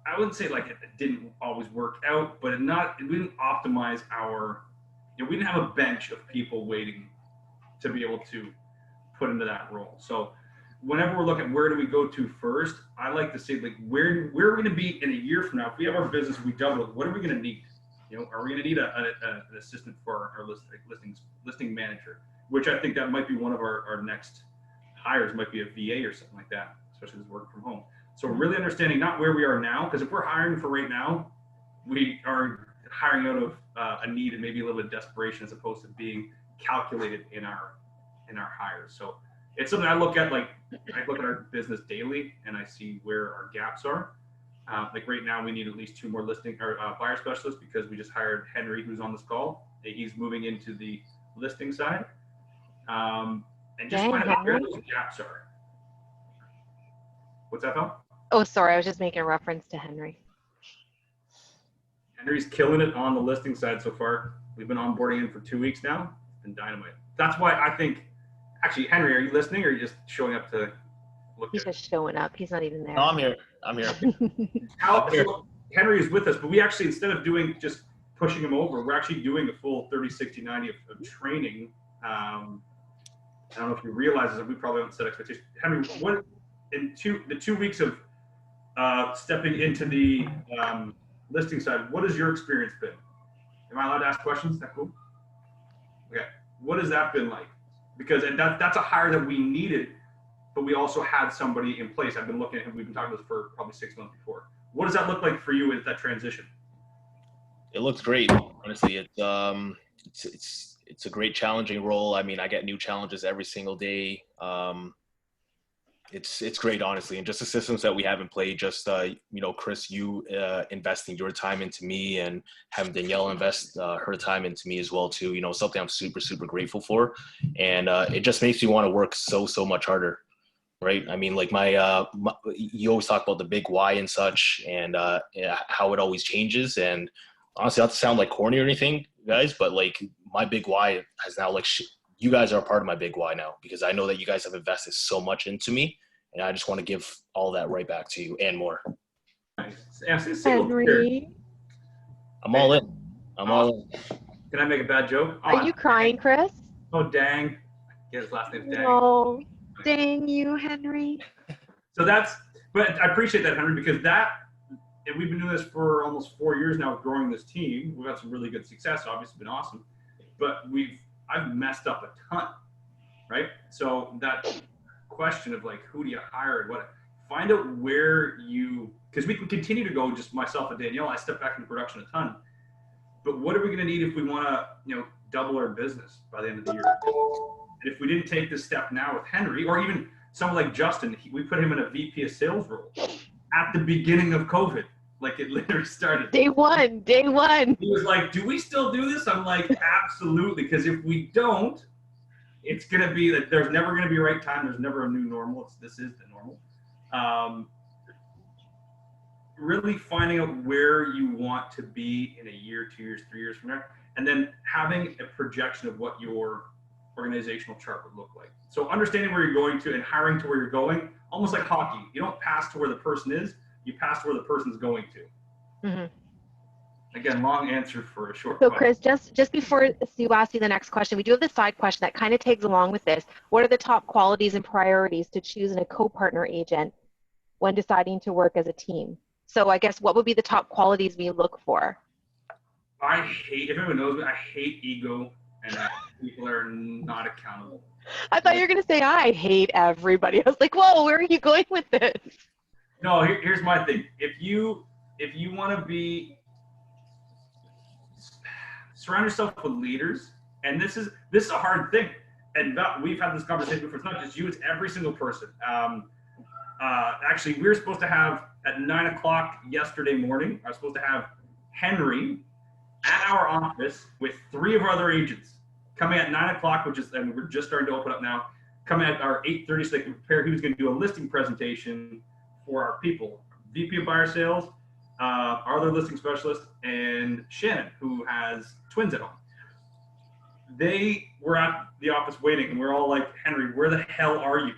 I wouldn't say like it didn't always work out, but we didn't optimize we didn't have a bench of people waiting to be able to put into that role. So whenever we're looking at where do we go to first, I like to say, like, where are we going to be in a year from now? If we have our business, we double it, what are we going to need? Are we going to need an assistant for our listing manager? Which I think that might be one of our next hires, might be a VA or something like that, especially this work from home. So really understanding not where we are now, because if we're hiring for right now, we are hiring out of a need and maybe a little bit of desperation, as opposed to being calculated in our hires. So it's something I look at. Like, I look at our business daily and I see where our gaps are. Like right now, we need at least 2 more listing or buyer specialists, because we just hired Henry, who's on this call. He's moving into the listing side. And just find out where those gaps are. What's that, Phil? Oh, sorry, I was just making a reference to Henry. Henry's killing it on the listing side so far. We've been onboarding him for 2 weeks now. It's been dynamite. That's why I think, actually, Henry, are you listening, or are you just showing up to look? He's just showing up. He's not even there. No, I'm here. So Henry is with us, but we actually, instead of doing just pushing him over, we're actually doing a full 30, 60, 90 of training. I don't know if you realize that we probably haven't set expectations. Henry, what in the 2 weeks of stepping into the listing side, what has your experience been? Am I allowed to ask questions? Is that cool? Okay. What has that been like? Because that's a hire that we needed, but we also had somebody in place. I've been looking at him. We've been talking about this for probably 6 months before. What does that look like for you with that transition? It looks great. Honestly, it's a great challenging role. I mean, I get new challenges every single day. It's great, honestly. And just the systems that we have in play, just, Chris, you investing your time into me, and having Danielle invest her time into me as well too, something I'm super, super grateful for. And it just makes me want to work so much harder. Right. I mean, like you always talk about the big why and such, and how it always changes. And honestly, not to sound like corny or anything, guys, but like my big why has now, like, you guys are a part of my big why now, because I know that you guys have invested so much into me, and I just want to give all that right back to you and more. Nice. Henry. I'm all in. All in. Can I make a bad joke? Are you crying, Chris? Oh, dang. Yeah, his last name's Dang. No. Dang you, Henry. So but I appreciate that, Henry, because and we've been doing this for almost 4 years now, growing this team. We've had some really good success, obviously been awesome, but I've messed up a ton, right? So that question of, like, who do you hire and what, find out where because we can continue to go, just myself and Danielle, I step back into production a ton, but what are we going to need if we want to, double our business by the end of the year? And if we didn't take this step now with Henry, or even someone like Justin, we put him in a VP of sales role at the beginning of COVID. Like it literally started. Day one, day one. He was like, "Do we still do this?" I'm like, "Absolutely," because if we don't, it's gonna be that there's never gonna be a right time. There's never a new normal. This is the normal. Really finding out where you want to be in a year, 2 years, 3 years from now, and then having a projection of what your organizational chart would look like. So understanding where you're going to and hiring to where you're going, almost like hockey. You don't pass to where the person is, you pass to where the person's going to. Mm-hmm. Again, long answer for a short So question. Chris, just before Sue asks you the next question, we do have the side question that kind of tags along with this. What are the top qualities and priorities to choose in a co-partner agent when deciding to work as a team? So I guess what would be the top qualities we look for? I hate, if anyone knows me, I hate ego and people are not accountable. I thought you were going to say, I hate everybody. I was like, whoa, where are you going with this? No, here's my thing. If you want to be, surround yourself with leaders, and this is a hard thing. And we've had this conversation before. It's not just you; it's every single person. Actually, we were supposed to have at 9 o'clock yesterday morning. I was supposed to have Henry at our office with 3 of our other agents coming at 9 o'clock, and we're just starting to open up now. Coming at our 8:30, so they can prepare. He was going to do a listing presentation for our people, VP of Buyer Sales, our other listing specialist, and Shannon, who has twins at home. They were at the office waiting, and we're all like, Henry, where the hell are you?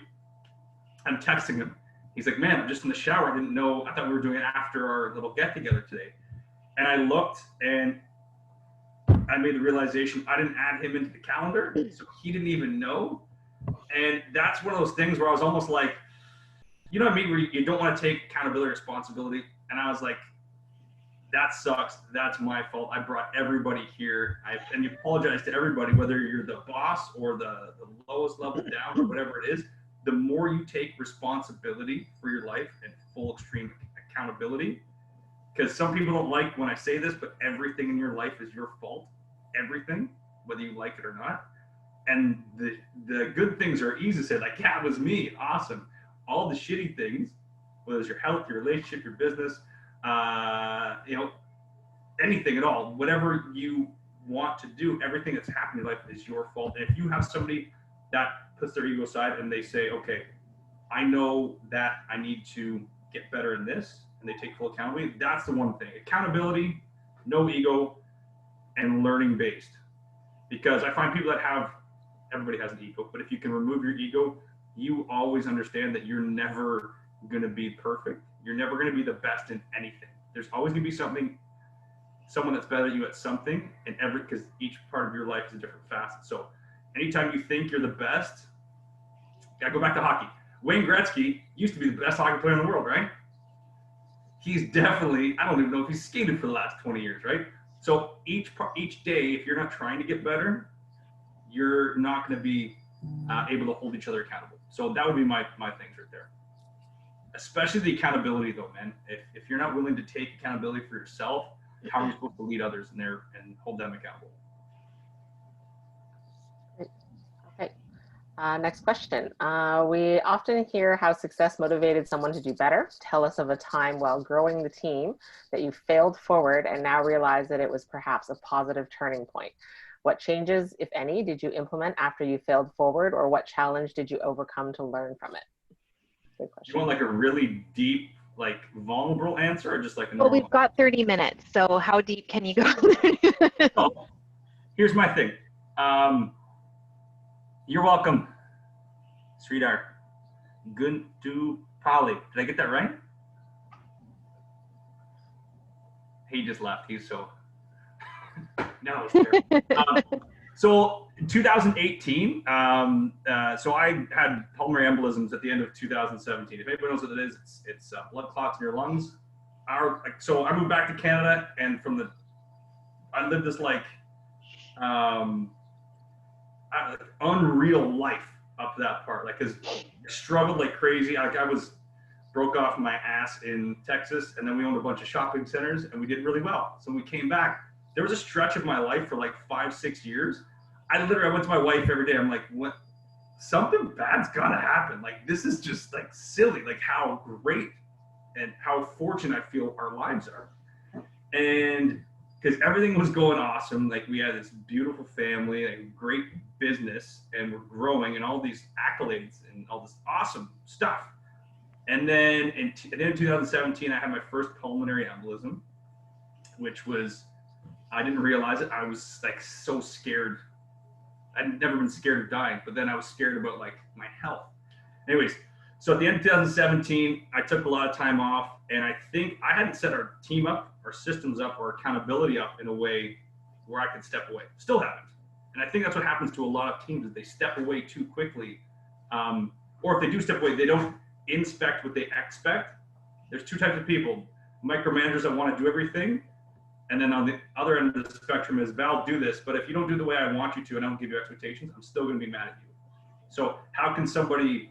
I'm texting him. He's like, man, I'm just in the shower. I didn't know. I thought we were doing it after our little get together today. And I looked, and I made the realization I didn't add him into the calendar, so he didn't even know. And that's one of those things where I was almost like, you know what I mean, where you don't want to take accountability, responsibility. And I was like, that sucks. That's my fault. I brought everybody here. And you apologize to everybody, whether you're the boss or the lowest level down or whatever it is. The more you take responsibility for your life and full extreme accountability, because some people don't like when I say this, but everything in your life is your fault. Everything, whether you like it or not. And the good things are easy to say, like, yeah, it was me, awesome. All the shitty things, whether it's your health, your relationship, your business, anything at all, whatever you want to do, everything that's happened in your life is your fault. And if you have somebody that puts their ego aside and they say, okay, I know that I need to get better in this, and they take full accountability, that's the one thing. Accountability, no ego, and learning based. Because I find people that have, everybody has an ego, but if you can remove your ego, you always understand that you're never going to be perfect. You're never going to be the best in anything. There's always going to be someone that's better than you at something, and because each part of your life is a different facet. So anytime you think you're the best, I go back to hockey. Wayne Gretzky used to be the best hockey player in the world, right? He's definitely, I don't even know if he's skated for the last 20 years, right? So each day, if you're not trying to get better, you're not going to be able to hold each other accountable. So that would be my things right there. Especially the accountability, though, man. If you're not willing to take accountability for yourself, how are you supposed to lead others in there and hold them accountable? Okay. Next question. We often hear how success motivated someone to do better. Tell us of a time while growing the team that you failed forward and now realize that it was perhaps a positive turning point. What changes, if any, did you implement after you failed forward, or what challenge did you overcome to learn from it? Good question. You want like a really deep, like vulnerable answer, or just like a Well, normal? we've got 30 minutes, so how deep can you go? So, here's my thing. You're welcome, sweetheart. Guntu Pali. Did I get that right? He just left. He's so. No, so in 2018, so I had pulmonary embolisms at the end of 2017. If anybody knows what it is, it's blood clots in your lungs. So I moved back to Canada, and I lived this unreal life up to that part, because I struggled like crazy. I was broke off my ass in Texas, and then we owned a bunch of shopping centers, and we did really well. So when we came back, there was a stretch of my life for like 5-6 years. I went to my wife every day. I'm like, what? Something bad's gotta happen. Like, this is just like silly. Like how great and how fortunate I feel our lives are. And because everything was going awesome, like we had this beautiful family, like great business, and we're growing, and all these accolades and all this awesome stuff. And then in 2017, I had my first pulmonary embolism, which was, I didn't realize it. I was like so scared. I'd never been scared of dying, but then I was scared about like my health. Anyways, so at the end of 2017, I took a lot of time off, and I think I hadn't set our team up, our systems up, or accountability up in a way where I could step away. Still haven't. And I think that's what happens to a lot of teams, is they step away too quickly. Or if they do step away, they don't inspect what they expect. There's two types of people: micromanagers that want to do everything, and then on the other end of the spectrum is, Val, do this, but if you don't do the way I want you to and I don't give you expectations, I'm still going to be mad at you. So how can somebody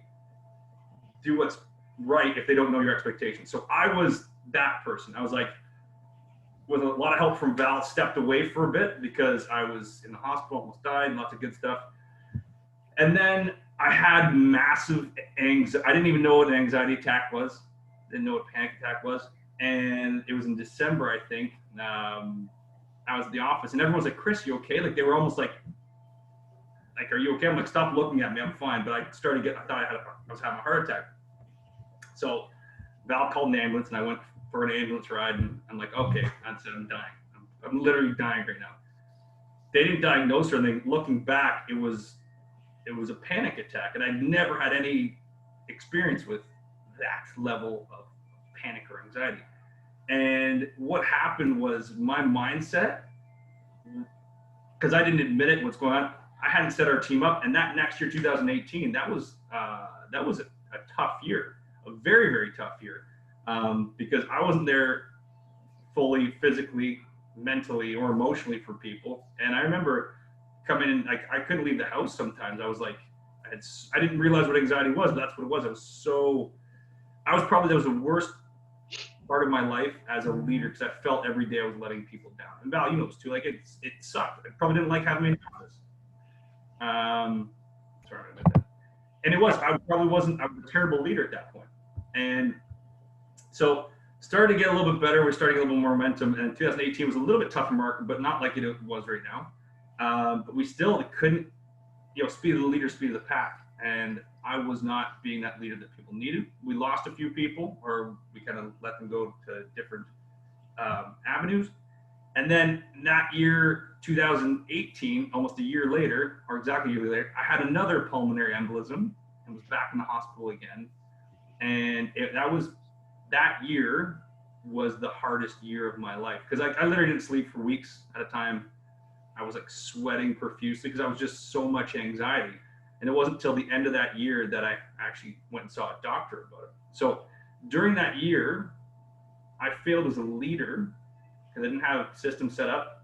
do what's right if they don't know your expectations? So I was that person. I was like, with a lot of help from Val, stepped away for a bit because I was in the hospital, almost died, lots of good stuff. And then I had massive anxiety. I didn't even know what an anxiety attack was. Didn't know what a panic attack was. And it was in December, I think. I was at the office, and everyone's like, Chris, you okay? Like, they were almost like, are you okay? I'm like, stop looking at me, I'm fine. But I started getting, I thought I was having a heart attack. So Val called an ambulance, and I went for an ambulance ride, and I'm like, okay, that's it, I'm dying. I'm literally dying right now. They didn't diagnose her, and then looking back, it was a panic attack, and I'd never had any experience with that level of panic or anxiety. And what happened was my mindset, because I didn't admit it, what's going on, I hadn't set our team up. And that next year, 2018, that was a tough year, a very, very tough year, because I wasn't there fully physically, mentally, or emotionally for people. And I remember coming in, like, I couldn't leave the house sometimes. I was like, I didn't realize what anxiety was, but that's what it was. That was the worst part of my life as a leader, because I felt every day I was letting people down. And Val, you know this too, like it sucked. I probably didn't like having me in the office. Sorry about that. And I was a terrible leader at that point. And so started to get a little bit better. We're starting to get a little more momentum. And 2018 was a little bit tougher market, but not like it was right now. But we still couldn't, speed of the leader, speed of the pack. And I was not being that leader that people needed. We lost a few people, or we kind of let them go to different avenues. And then that year, 2018, almost a year later, or exactly a year later, I had another pulmonary embolism and was back in the hospital again. And that year was the hardest year of my life, because I literally didn't sleep for weeks at a time. I was like sweating profusely because I was just so much anxiety. And it wasn't until the end of that year that I actually went and saw a doctor about it. So during that year, I failed as a leader because I didn't have systems set up.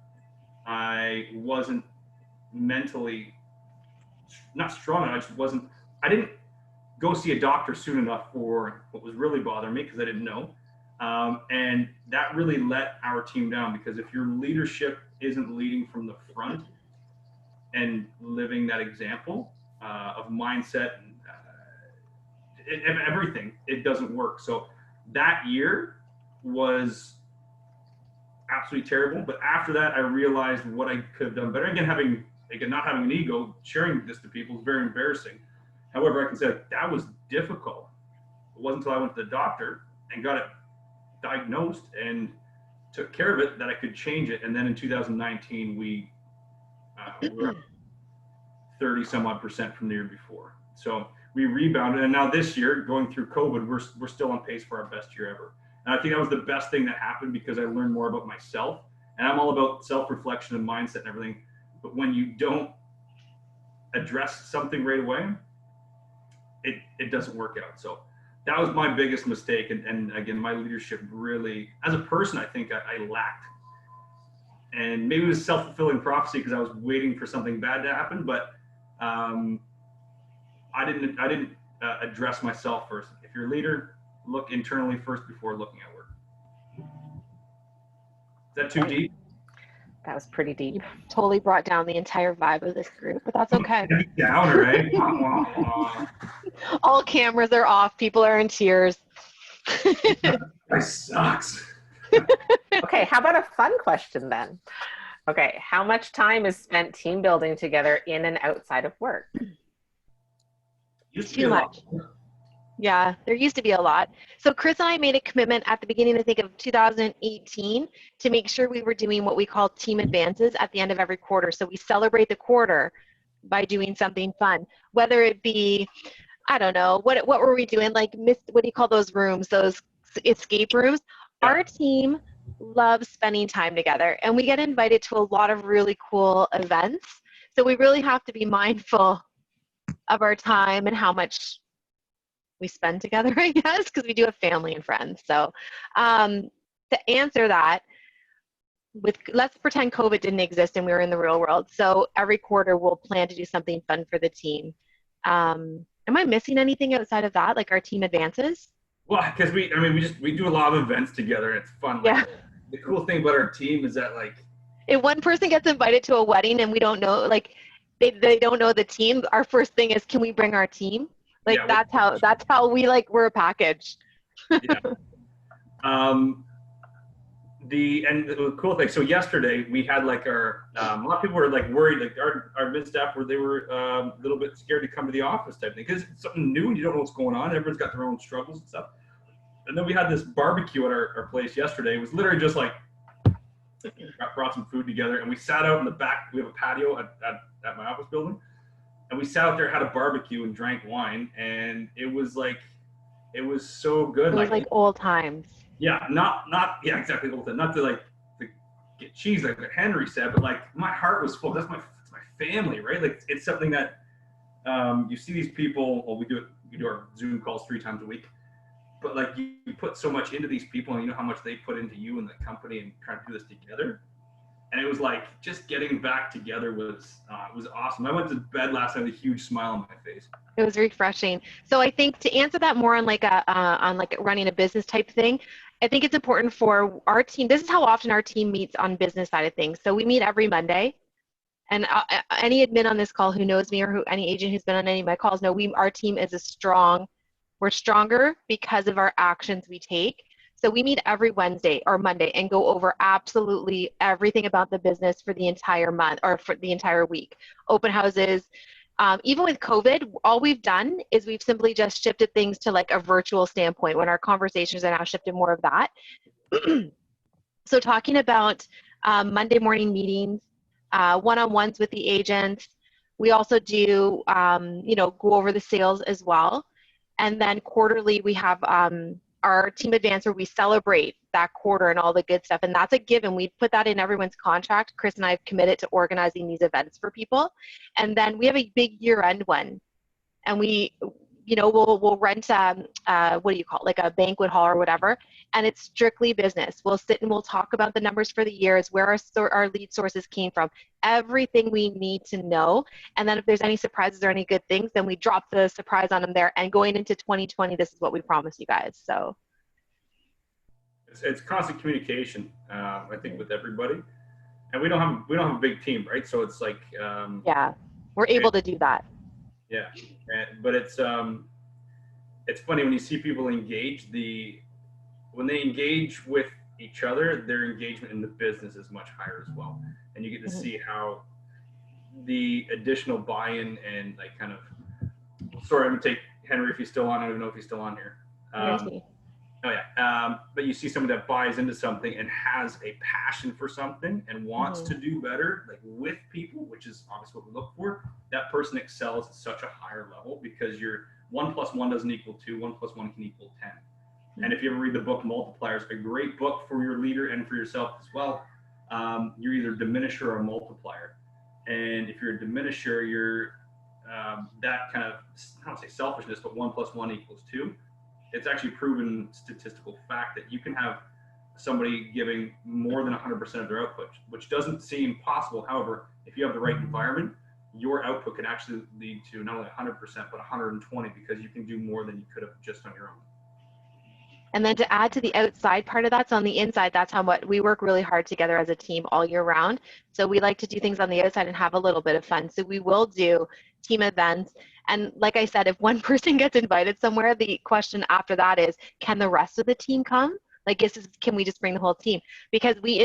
I wasn't mentally, not strong enough. I didn't go see a doctor soon enough for what was really bothering me, because I didn't know. And that really let our team down, because if your leadership isn't leading from the front and living that example of mindset and everything, it doesn't work. So that year was absolutely terrible. But after that, I realized what I could have done better. Again, not having an ego, sharing this to people is very embarrassing. However, I can say that was difficult. It wasn't until I went to the doctor and got it diagnosed and took care of it that I could change it. And then in 2019, we were 30 some odd % from the year before. So we rebounded. And now this year, going through COVID, we're still on pace for our best year ever. And I think that was the best thing that happened, because I learned more about myself. And I'm all about self-reflection and mindset and everything. But when you don't address something right away, it doesn't work out. So that was my biggest mistake. And again, my leadership really, as a person, I think I lacked. And maybe it was self-fulfilling prophecy, because I was waiting for something bad to happen, but I didn't address myself first. If you're a leader, look internally first before looking at work. Is that too deep? That was pretty deep. You totally brought down the entire vibe of this group, but that's okay. Downer, right? All cameras are off. People are in tears. That sucks. Okay, how about a fun question then? Okay, how much time is spent team building together in and outside of work? Used to be Too a lot. much. Yeah, there used to be a lot. So Chris and I made a commitment at the beginning, I think, of 2018 to make sure we were doing what we call team advances at the end of every quarter. So we celebrate the quarter by doing something fun, whether it be, I don't know, what were we doing? Like, what do you call those rooms? Those escape rooms. Yeah. Our team loves spending time together, and we get invited to a lot of really cool events. So we really have to be mindful of our time and how much we spend together, I guess, because we do have family and friends. So to answer that, let's pretend COVID didn't exist and we were in the real world. So every quarter we'll plan to do something fun for the team. Am I missing anything outside of that, like our team advances? Well, because we do a lot of events together and it's fun. Like, Yeah. the cool thing about our team is that, like, If one person gets invited to a wedding and we don't know, like they don't know the team, our first thing is, can we bring our team? Like, yeah, that's how we, like, we're a package. yeah. The cool thing. So yesterday we had, like, our a lot of people were, like, worried. Like, our admin staff they were a little bit scared to come to the office type thing because it's something new and you don't know what's going on. Everyone's got their own struggles and stuff. And then we had this barbecue at our place yesterday. It was literally just like brought some food together and we sat out in the back. We have a patio at my office building, and we sat out there, had a barbecue, and drank wine, and it was so good. It was like old times. Yeah, yeah, exactly. Not to get cheese like Henry said, but like my heart was full. It's my family, right? Like, it's something that you see these people. Well, we do our Zoom calls 3 times a week, but like you put so much into these people, and you know how much they put into you and the company, and trying to do this together. And it was like just getting back together was awesome. I went to bed last night with a huge smile on my face. It was refreshing. So I think to answer that more on like running a business type thing, I think it's important for our team. This is how often our team meets on business side of things. So we meet every Monday, and any admin on this call who knows me, or any agent who's been on any of my calls know our team is we're stronger because of our actions we take. So we meet every Wednesday or Monday and go over absolutely everything about the business for the entire month or for the entire week. Open houses. Even with COVID, all we've done is we've simply just shifted things to like a virtual standpoint when our conversations are now shifted more of that. So talking about Monday morning meetings, one-on-ones with the agents. We also do, go over the sales as well. And then quarterly, we have our team advance where we celebrate that quarter and all the good stuff. And that's a given. We put that in everyone's contract. Chris and I have committed to organizing these events for people. And then we have a big year-end one. And we'll rent what do you call it, like a banquet hall or whatever, and it's strictly business. We'll sit and we'll talk about the numbers for the years, where our lead sources came from, everything we need to know. And then if there's any surprises or any good things, then we drop the surprise on them there. And going into 2020, this is what we promise you guys. So it's constant communication, I think, with everybody. And we don't have a big team, right? So it's like yeah, we're able to do that. Yeah, but it's funny when you see people engage. When they engage with each other, their engagement in the business is much higher as well, and you get to see how the additional buy-in and like kind of. Sorry, I'm gonna take Henry if he's still on. I don't even know if he's still on here. Oh yeah, but you see someone that buys into something and has a passion for something and wants to do better, like with people, which is obviously what we look for. That person excels at such a higher level because your 1 + 1 doesn't equal 2. 1 + 1 can equal 10. And if you ever read the book Multipliers, a great book for your leader and for yourself as well, you're either a diminisher or a multiplier. And if you're a diminisher, you're that kind of, I don't say selfishness, but 1 + 1 = 2. It's actually proven statistical fact that you can have somebody giving more than 100% of their output, which doesn't seem possible. However, if you have the right environment, your output can actually lead to not only 100%, but 120, because you can do more than you could have just on your own. And then to add to the outside part of that, so on the inside, that's how we work really hard together as a team all year round. So we like to do things on the outside and have a little bit of fun. So we will do team events. And like I said, if one person gets invited somewhere, the question after that is, can the rest of the team come? Like, can we just bring the whole team? Because we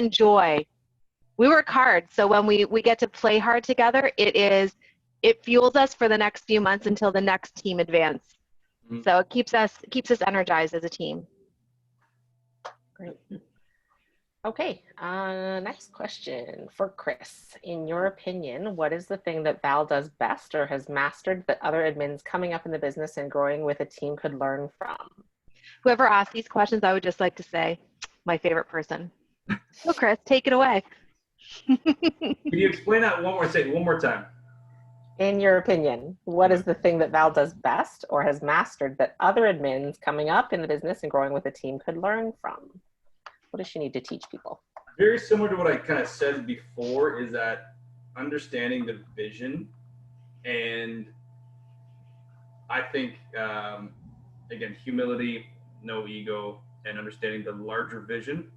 work hard. So when we get to play hard together, it fuels us for the next few months until the next team advance. Mhm. So it keeps us energized as a team. Great. Okay, next question for Chris. In your opinion, what is the thing that Val does best or has mastered that other admins coming up in the business and growing with a team could learn from? Whoever asked these questions, I would just like to say, my favorite person. So Chris, take it away. Can you explain that one more time? In your opinion, what is the thing that Val does best or has mastered that other admins coming up in the business and growing with a team could learn from? What does she need to teach people? Very similar to what I kind of said before, is that understanding the vision. And I think, again, humility, no ego, and understanding the larger vision.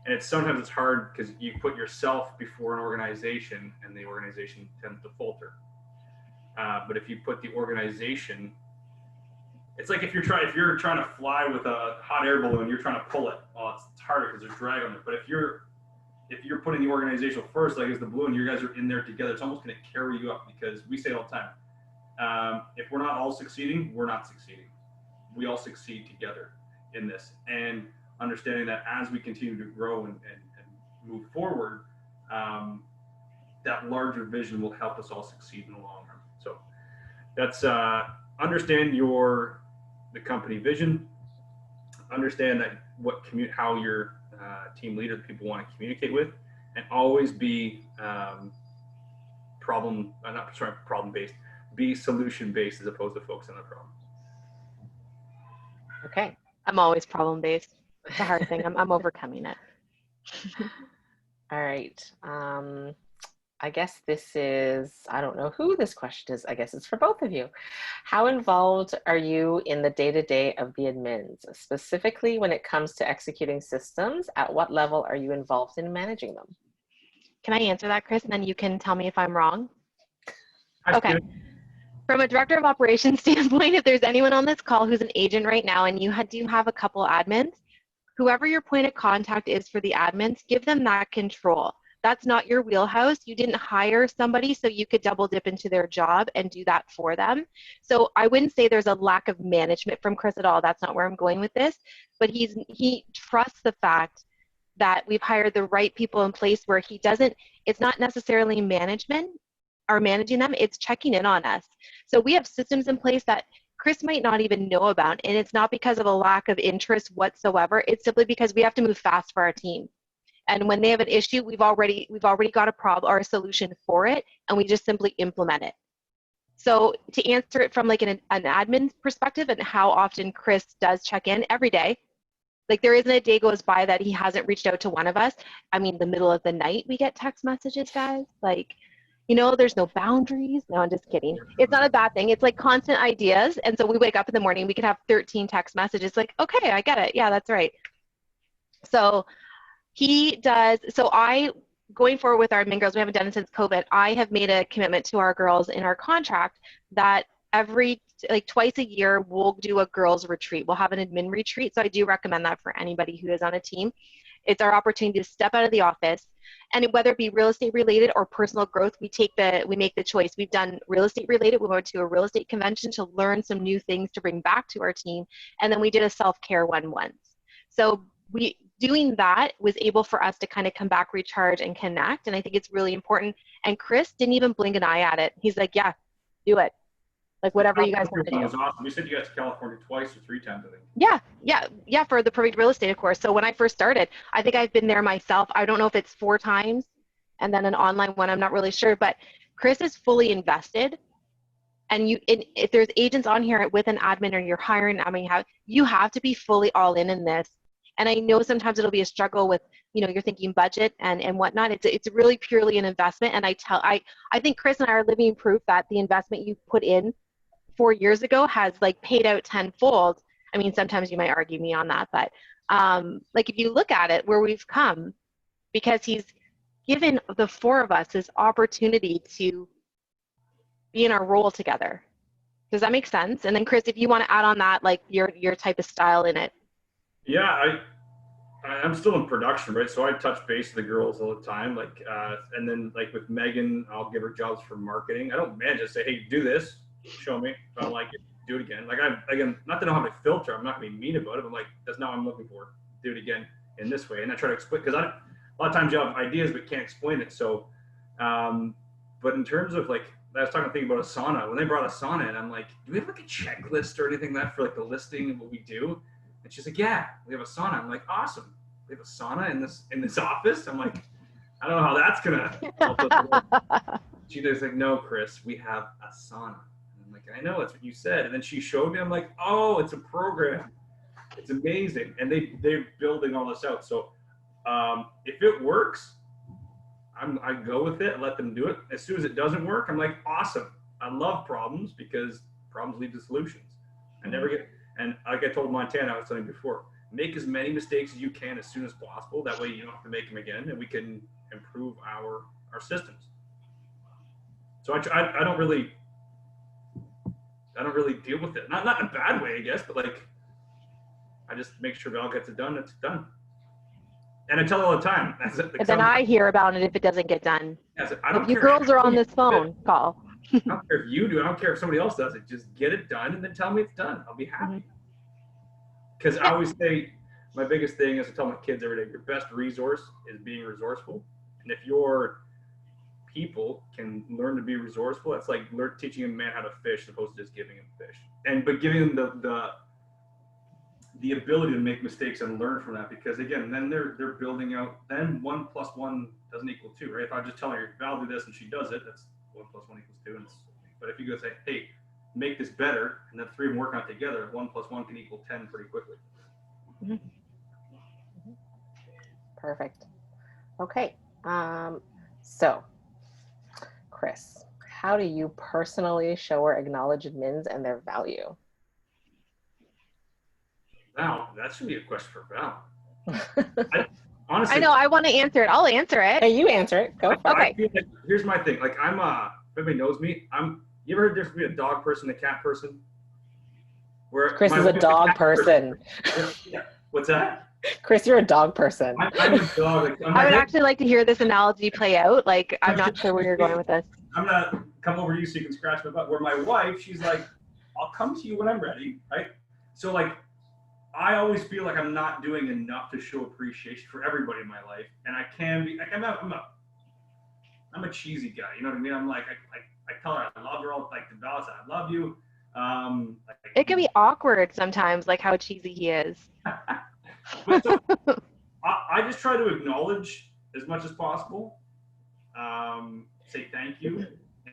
And sometimes it's hard because you put yourself before an organization and the organization tends to falter. But if you put the organization, it's like if you're trying to fly with a hot air balloon, you're trying to pull it. Well, it's harder because there's drag on it. But if you're putting the organizational first, like as the balloon, you guys are in there together. It's almost going to carry you up, because we say it all the time. If we're not all succeeding, we're not succeeding. We all succeed together in this. And understanding that as we continue to grow and move forward, that larger vision will help us all succeed in the long run. So that's understand the company vision, understand that how your team leader, the people want to communicate with, and always be problem based, be solution based as opposed to focus on the problem. Okay. I'm always problem based. It's a hard thing. I'm overcoming it. All right. I guess this is, I don't know who this question is. I guess it's for both of you. How involved are you in the day-to-day of the admins? Specifically when it comes to executing systems, at what level are you involved in managing them? Can I answer that, Chris? And then you can tell me if I'm wrong. That's Okay. good. From a director of operations standpoint, if there's anyone on this call who's an agent right now and you do have a couple admins, whoever your point of contact is for the admins, give them that control. That's not your wheelhouse. You didn't hire somebody so you could double dip into their job and do that for them. So I wouldn't say there's a lack of management from Chris at all. That's not where I'm going with this. But he trusts the fact that we've hired the right people in place where it's not necessarily management or managing them, it's checking in on us. So we have systems in place that Chris might not even know about, and it's not because of a lack of interest whatsoever. It's simply because we have to move fast for our team. And when they have an issue, we've already got a problem or a solution for it, and we just simply implement it. So to answer it from like an admin perspective and how often Chris does check in every day, like there isn't a day goes by that he hasn't reached out to one of us. I mean, the middle of the night we get text messages, guys. Like, there's no boundaries. No, I'm just kidding. It's not a bad thing. It's like constant ideas. And so we wake up in the morning, we could have 13 text messages like, okay, I get it. Yeah, that's right. So he does. So going forward with our admin girls, we haven't done it since COVID. I have made a commitment to our girls in our contract that twice a year, we'll do a girls retreat. We'll have an admin retreat. So I do recommend that for anybody who is on a team. It's our opportunity to step out of the office, and whether it be real estate related or personal growth, we make the choice. We've done real estate related. We went to a real estate convention to learn some new things to bring back to our team. And then we did a self-care one once. So doing that was able for us to kind of come back, recharge, and connect. And I think it's really important. And Chris didn't even blink an eye at it. He's like, yeah, do it. Like whatever you guys want to do. That was awesome. We sent you guys to California twice or 3 times, I think. Yeah, for the Perfect Real Estate, of course. So when I first started, I think I've been there myself. I don't know if it's 4 times and then an online one, I'm not really sure, but Chris is fully invested. And if there's agents on here with an admin or you're hiring, you have to be fully all in this. And I know sometimes it'll be a struggle with, you're thinking budget and whatnot. It's really purely an investment. And I think Chris and I are living proof that the investment you put in 4 years ago has paid out tenfold. I mean, sometimes you might argue me on that, but if you look at it, where we've come, because he's given the 4 of us this opportunity to be in our role together. Does that make sense? And then Chris, if you want to add on that, like your type of style in it. Yeah, I'm still in production, right? So I touch base with the girls all the time. Like, and then like with Megan, I'll give her jobs for marketing. I don't manage to say, hey, do this, show me. If I don't like it, do it again. Like again, not that I don't have a filter. I'm not gonna be mean about it. But like, that's not what I'm looking for. Do it again in this way. And I try to explain, because a lot of times you have ideas but can't explain it. So, but in terms of like, I was talking about Asana. When they brought Asana in, I'm like, do we have like a checklist or anything like that for like the listing and what we do? And she's like, yeah, we have a sauna. I'm like, awesome. We have a sauna in this office. I'm like, I don't know how that's gonna help us. She was like, no, Chris, we have a sauna. And I'm like, I know, that's what you said. And then she showed me. I'm like, oh, it's a program. It's amazing. And they're building all this out. So if it works, I go with it. I let them do it. As soon as it doesn't work, I'm like, awesome. I love problems because problems lead to solutions. I never get. And like I told Montana, I was telling you before, make as many mistakes as you can as soon as possible. That way you don't have to make them again, and we can improve our systems. So I don't really deal with it. Not in a bad way, I guess, but like I just make sure Val gets it done. It's done. And I tell her all the time. And then I hear about it if it doesn't get done. I don't if you care girls are on this phone call. I don't care if you do. I don't care if somebody else does it. Just get it done and then tell me it's done. I'll be happy. Because I always say my biggest thing is to tell my kids every day, your best resource is being resourceful. And if your people can learn to be resourceful, it's like teaching a man how to fish as opposed to just giving him fish. But giving them the ability to make mistakes and learn from that, because again, then they're building out. Then 1 + 1 doesn't equal 2, right? If I just tell her Val do this and she does it, that's 1 + 1 = 2. But if you go say, hey, make this better, and then 3 of them work on it together, 1 + 1 can equal 10 pretty quickly. Perfect. Okay. So, Chris, how do you personally show or acknowledge admins and their value? Val, that should be a question for Val. Honestly, I know. I want to answer it. I'll answer it. Hey, you answer it. Go. Okay. Like, here's my thing. Like if everybody knows me, you ever heard there's be a dog person, a cat person? Where Chris is a dog person. Yeah. What's that? Chris, you're a dog person. I'm a dog. Like, I would actually like to hear this analogy play out. Like, I'm not sure where you're going with this. I'm gonna come over to you so you can scratch my butt. Where my wife, she's like, I'll come to you when I'm ready, right? So like, I always feel like I'm not doing enough to show appreciation for everybody in my life, and I can be. Like, I'm a cheesy guy. You know what I mean? I'm like, I tell her I love her all, like the Val said, I love you. It can be awkward sometimes, like how cheesy he is. But so, I just try to acknowledge as much as possible. Say thank you,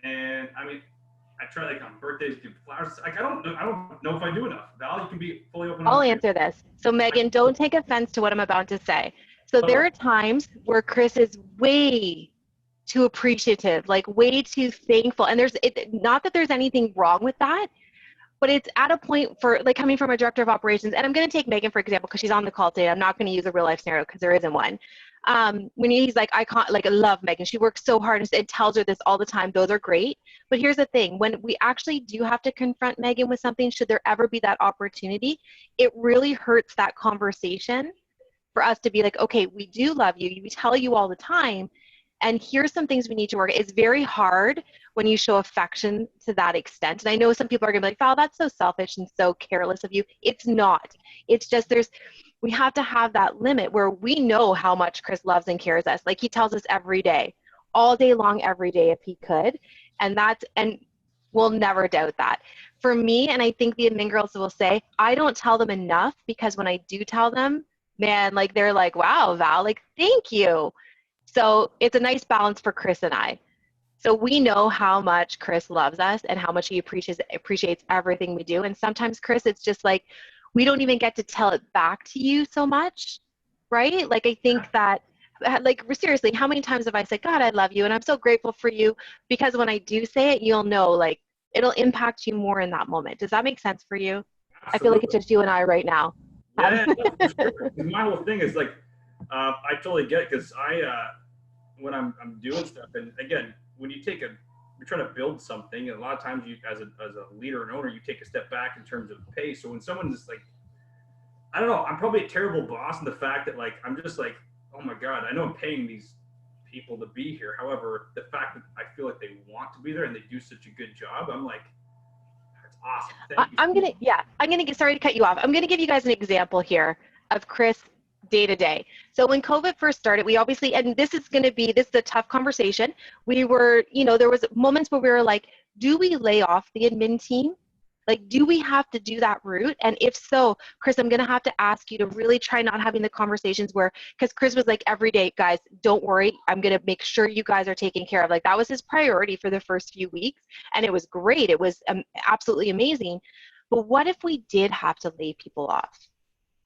and I mean, I try like on birthdays give flowers. Like I don't know if I do enough. Val, you can be fully open. I'll answer this. So Megan, don't take offense to what I'm about to say. So there are times where Chris is way too appreciative, like way too thankful, and not that there's anything wrong with that. But it's at a point for like coming from a director of operations, and I'm going to take Megan for example because she's on the call today. I'm not going to use a real life scenario because there isn't one. When he's like, I love Megan. She works so hard and tells her this all the time. Those are great. But here's the thing: when we actually do have to confront Megan with something, should there ever be that opportunity, it really hurts that conversation for us to be like, okay, we do love you. We tell you all the time. And here's some things we need to work. It's very hard when you show affection to that extent. And I know some people are going to be like, Val, that's so selfish and so careless of you. It's not. It's just we have to have that limit where we know how much Chris loves and cares us. Like he tells us every day, all day long, every day if he could. And we'll never doubt that. For me, and I think the admin girls will say, I don't tell them enough because when I do tell them, man, like they're like, wow, Val, like, thank you. So it's a nice balance for Chris and I. So we know how much Chris loves us and how much he appreciates everything we do. And sometimes, Chris, it's just like, we don't even get to tell it back to you so much, right? Like, I think that, like, seriously, how many times have I said, God, I love you and I'm so grateful for you? Because when I do say it, you'll know, like, it'll impact you more in that moment. Does that make sense for you? Absolutely. I feel like it's just you and I right now. Yeah, for sure. My whole thing is like, I totally get it because when I'm doing stuff, and again, when you take you're trying to build something, and a lot of times you, as a leader and owner, you take a step back in terms of pay. So when someone's like, I don't know, I'm probably a terrible boss in the fact that like I'm just like, oh my God, I know I'm paying these people to be here. However, the fact that I feel like they want to be there and they do such a good job, I'm like, that's awesome. Thank you. I'm gonna get, sorry to cut you off. I'm gonna give you guys an example here of Chris day to day. So when COVID first started, we obviously, and this is a tough conversation. We were, there was moments where we were like, do we lay off the admin team? Like, do we have to do that route? And if so, Chris, I'm going to have to ask you to really try not having the conversations where, because Chris was like, every day, guys, don't worry. I'm going to make sure you guys are taken care of. Like, that was his priority for the first few weeks. And it was great. It was absolutely amazing. But what if we did have to lay people off?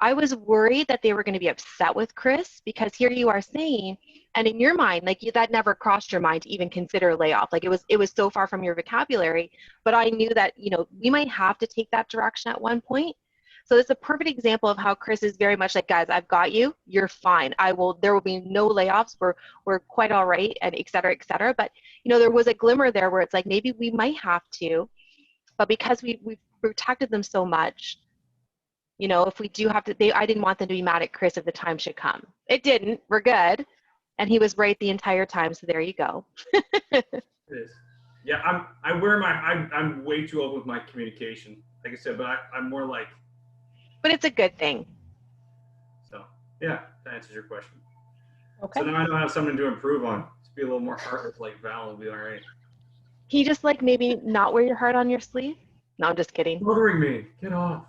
I was worried that they were going to be upset with Chris, because here you are saying, and in your mind, like that never crossed your mind to even consider a layoff. Like it was so far from your vocabulary, but I knew that, we might have to take that direction at one point. So it's a perfect example of how Chris is very much like, guys, I've got you, you're fine. There will be no layoffs. We're quite all right, and et cetera, et cetera. But, there was a glimmer there where it's like, maybe we might have to, but because we've protected them so much, if we do have to, I didn't want them to be mad at Chris if the time should come. It didn't. We're good. And he was right the entire time. So there you go. It is. Yeah, I'm way too open with my communication. Like I said, but I'm more like. But it's a good thing. So yeah, that answers your question. Okay. So now I know I have something to improve on. Just be a little more heartless like Val will be all right. Can you just like maybe not wear your heart on your sleeve? No, I'm just kidding. Bothering me. Get off.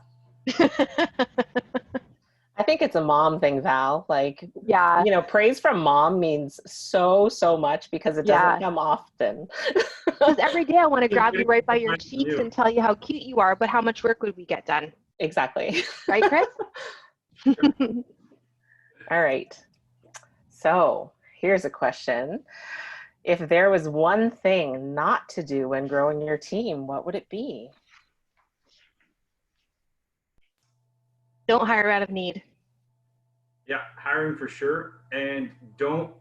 I think it's a mom thing, Val. Like, yeah, praise from mom means so much, because it doesn't come often. Because every day I want to grab you right by your cheeks and tell you how cute you are, but how much work would we get done? Exactly. Right, Chris? All right. So here's a question. If there was one thing not to do when growing your team, what would it be? Don't hire out of need. Yeah, hiring for sure. And don't,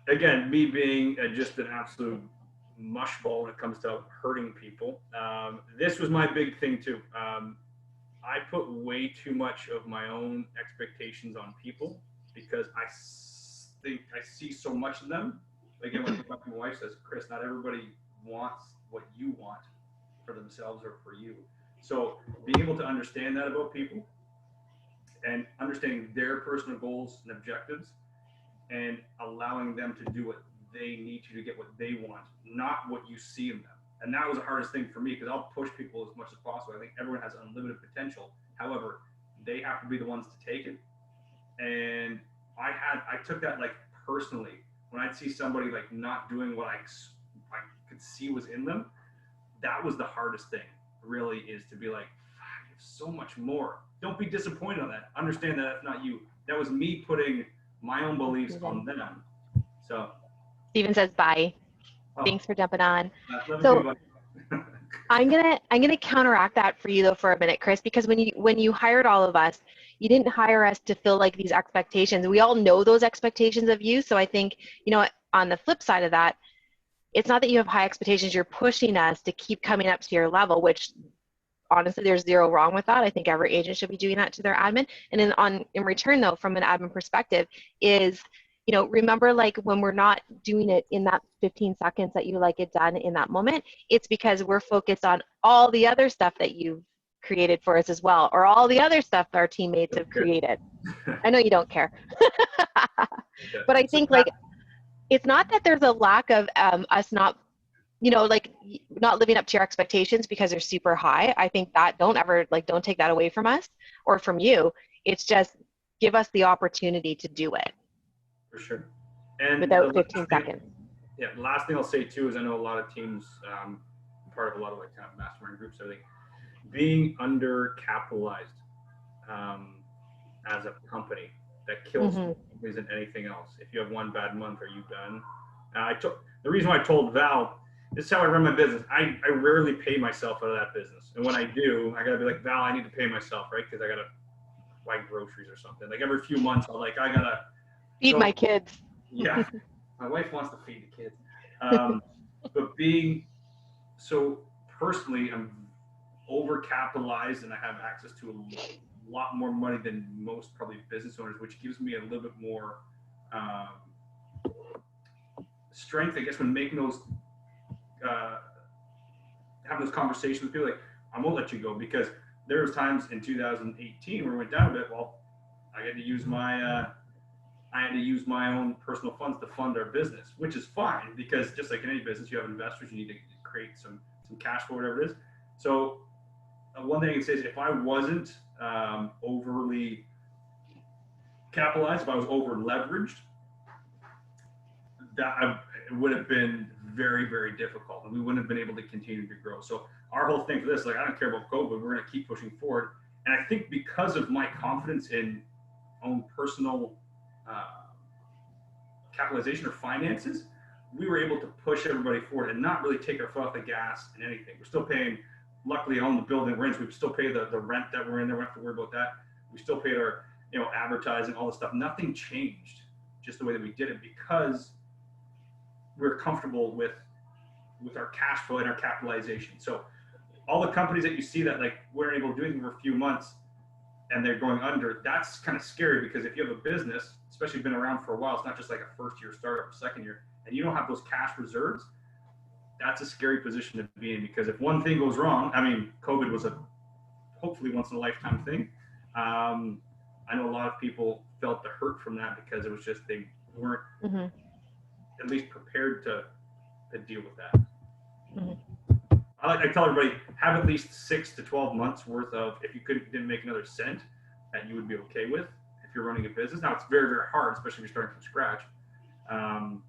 again, me being just an absolute mushball when it comes to hurting people. This was my big thing too. I put way too much of my own expectations on people, because I think I see so much of them. Again, when my wife says, Chris, not everybody wants what you want for themselves or for you. So being able to understand that about people and understanding their personal goals and objectives and allowing them to do what they need to get what they want, not what you see in them. And that was the hardest thing for me, because I'll push people as much as possible. I think everyone has unlimited potential. However, they have to be the ones to take it. And I took that like personally. When I'd see somebody like not doing what I could see was in them, that was the hardest thing. Really, is to be like, you have so much more. Don't be disappointed on that. Understand that that's not you. That was me putting my own beliefs on them. So Steven says bye. Oh. Thanks for jumping on. So I'm gonna counteract that for you though for a minute, Chris, because when you hired all of us, you didn't hire us to fill like these expectations. We all know those expectations of you. So I think, on the flip side of that, it's not that you have high expectations, you're pushing us to keep coming up to your level, which honestly, there's zero wrong with that. I think every agent should be doing that to their admin. And in return though, from an admin perspective is, remember like when we're not doing it in that 15 seconds that you like it done in that moment, it's because we're focused on all the other stuff that you've created for us as well, or all the other stuff our teammates have created. I know you don't care. But I think like, it's not that there's a lack of us not, like not living up to your expectations because they're super high. I think that don't take that away from us or from you. It's just give us the opportunity to do it. For sure. And without 15 seconds. Yeah. The last thing I'll say too is I know a lot of teams, part of a lot of like kind of mastermind groups, everything, being undercapitalized as a company that kills isn't anything else. If you have one bad month, are you done? The reason why I told Val, this is how I run my business. I rarely pay myself out of that business. And when I do, I gotta be like, Val, I need to pay myself, right? Because I gotta buy groceries or something. Like every few months, I gotta feed my kids. Yeah. My wife wants to feed the kids. but being so personally, I'm overcapitalized and I have access to a lot more money than most probably business owners, which gives me a little bit more um, strength, I guess, when making those uh, having those conversations with people. Like, I won't let you go, because there was times in 2018 where we went down a bit. Well, I had to use my own personal funds to fund our business, which is fine, because just like in any business, you have investors, you need to create some cash flow, whatever it is. So one thing I can say is, if I wasn't overly capitalized, if I was over leveraged, it would have been very, very difficult, and we wouldn't have been able to continue to grow. So our whole thing for this, like, I don't care about COVID, we're going to keep pushing forward. And I think because of my confidence in own personal capitalization or finances, we were able to push everybody forward and not really take our foot off the gas in anything. We're still paying, luckily I own the building we're in, so we still pay the rent that we're in there. We don't have to worry about that. We still paid our, advertising, all this stuff. Nothing changed, just the way that we did it, because we're comfortable with our cash flow and our capitalization. So all the companies that you see that like weren't able to do anything for a few months and they're going under, that's kind of scary, because if you have a business, especially been around for a while, it's not just like a first year startup or second year, and you don't have those cash reserves, that's a scary position to be in, because if one thing goes wrong, I mean, COVID was a hopefully once in a lifetime thing. I know a lot of people felt the hurt from that, because it was just, they weren't at least prepared to deal with that. I tell everybody, have at least 6 to 12 months worth of, if you didn't make another cent, that you would be okay with if you're running a business. Now, it's very, very hard, especially if you're starting from scratch. And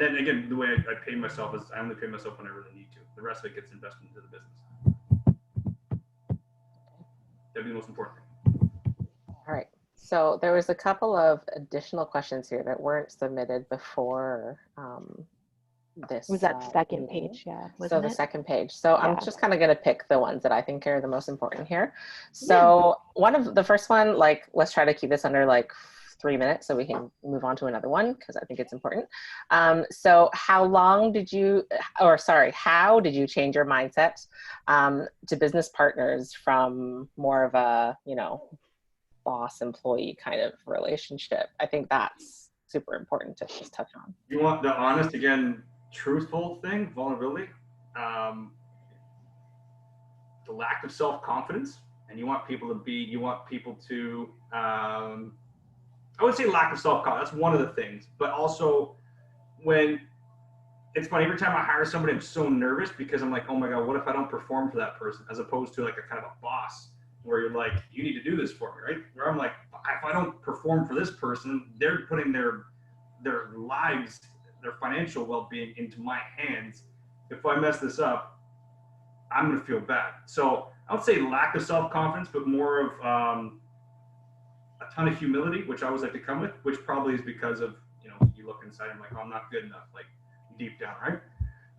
then again, the way I pay myself is I only pay myself when I really need to. The rest of it gets invested into the business. That'd be the most important thing. All right. So there was a couple of additional questions here that weren't submitted before this. Was that second page? Yeah. So the second page. So I'm just kind of going to pick the ones that I think are the most important here. So one of the first one, like, let's try to keep this under like 3 minutes so we can move on to another one, because I think it's important. So how did you change your mindset to business partners from more of a, boss employee kind of relationship? I think that's super important to just touch on. You want the honest, again, truthful thing, vulnerability, the lack of self-confidence, and you want people to I would say lack of self-confidence. That's one of the things, but also when it's funny, every time I hire somebody, I'm so nervous, because I'm like, oh my God, what if I don't perform for that person? As opposed to like a kind of a boss, where you're like, you need to do this for me, right? Where I'm like, if I don't perform for this person, they're putting their lives, their financial well-being into my hands. If I mess this up, I'm going to feel bad. So I would say lack of self-confidence, but more of a ton of humility, which I always like to come with, which probably is because of, you look inside and I'm like, oh, I'm not good enough, like deep down, right?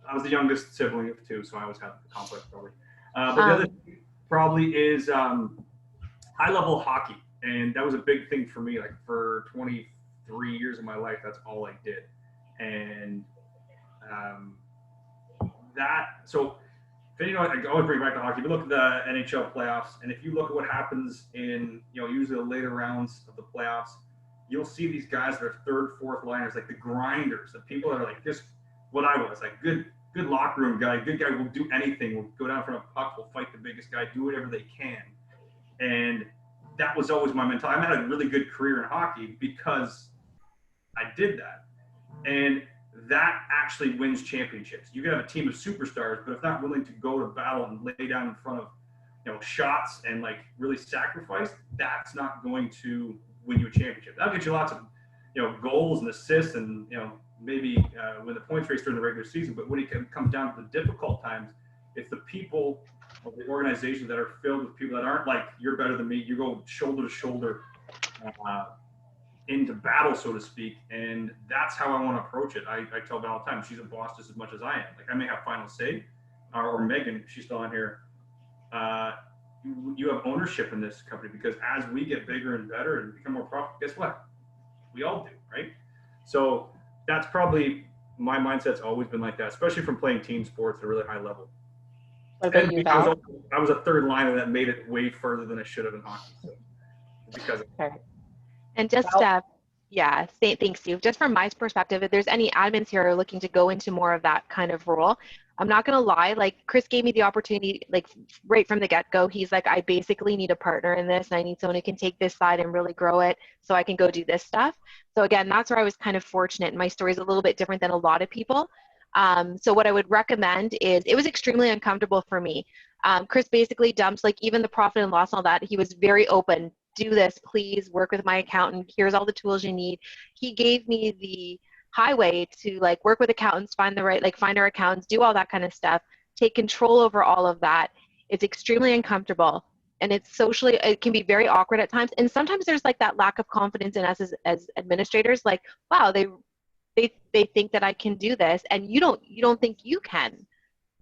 I was the youngest sibling of 2, so I always had the complex probably. But the other thing probably is high-level hockey. And that was a big thing for me. Like, for 23 years of my life, that's all I did. And so I always bring it back to hockey. If you look at the NHL playoffs, and if you look at what happens in, usually the later rounds of the playoffs, you'll see these guys that are third, fourth liners, like the grinders, the people that are like this, what I was, like good locker room guy, good guy, will do anything, will go down for a puck, will fight the biggest guy, do whatever they can. And that was always my mentality. I had a really good career in hockey because I did that. And that actually wins championships. You can have a team of superstars, but if not willing to go to battle and lay down in front of, shots and like really sacrifice, that's not going to win you a championship. That'll get you lots of, goals and assists and, maybe win the points race during the regular season. But when it comes down to the difficult times, it's the people of the organization that are filled with people that aren't like, you're better than me. You go shoulder to shoulder into battle, so to speak. And that's how I want to approach it. I tell Val all the time, she's a boss just as much as I am. Like, I may have final say, or Megan, she's still on here. You have ownership in this company, because as we get bigger and better and become more profitable, guess what? We all do, right? So that's probably my mindset's always been like that, especially from playing team sports at a really high level. What about And you, I was, Val? I was a third liner that made it way further than I should have in hockey. So because of Okay. And just, Val? yeah, thanks, Steve. Just from my perspective, if there's any admins here who are looking to go into more of that kind of role, I'm not going to lie, like Chris gave me the opportunity, like right from the get-go. He's like, I basically need a partner in this, and I need someone who can take this side and really grow it so I can go do this stuff. So again, that's where I was kind of fortunate. My story is a little bit different than a lot of people. So what I would recommend is, it was extremely uncomfortable for me. Chris basically dumped like even the profit and loss and all that. He was very open. Do this, please work with my accountant. Here's all the tools you need. He gave me the highway to like work with accountants, find our accountants, do all that kind of stuff, take control over all of that. It's extremely uncomfortable, and it can be very awkward at times. And sometimes there's like that lack of confidence in us as administrators, like, wow, they think that I can do this, and you don't think you can.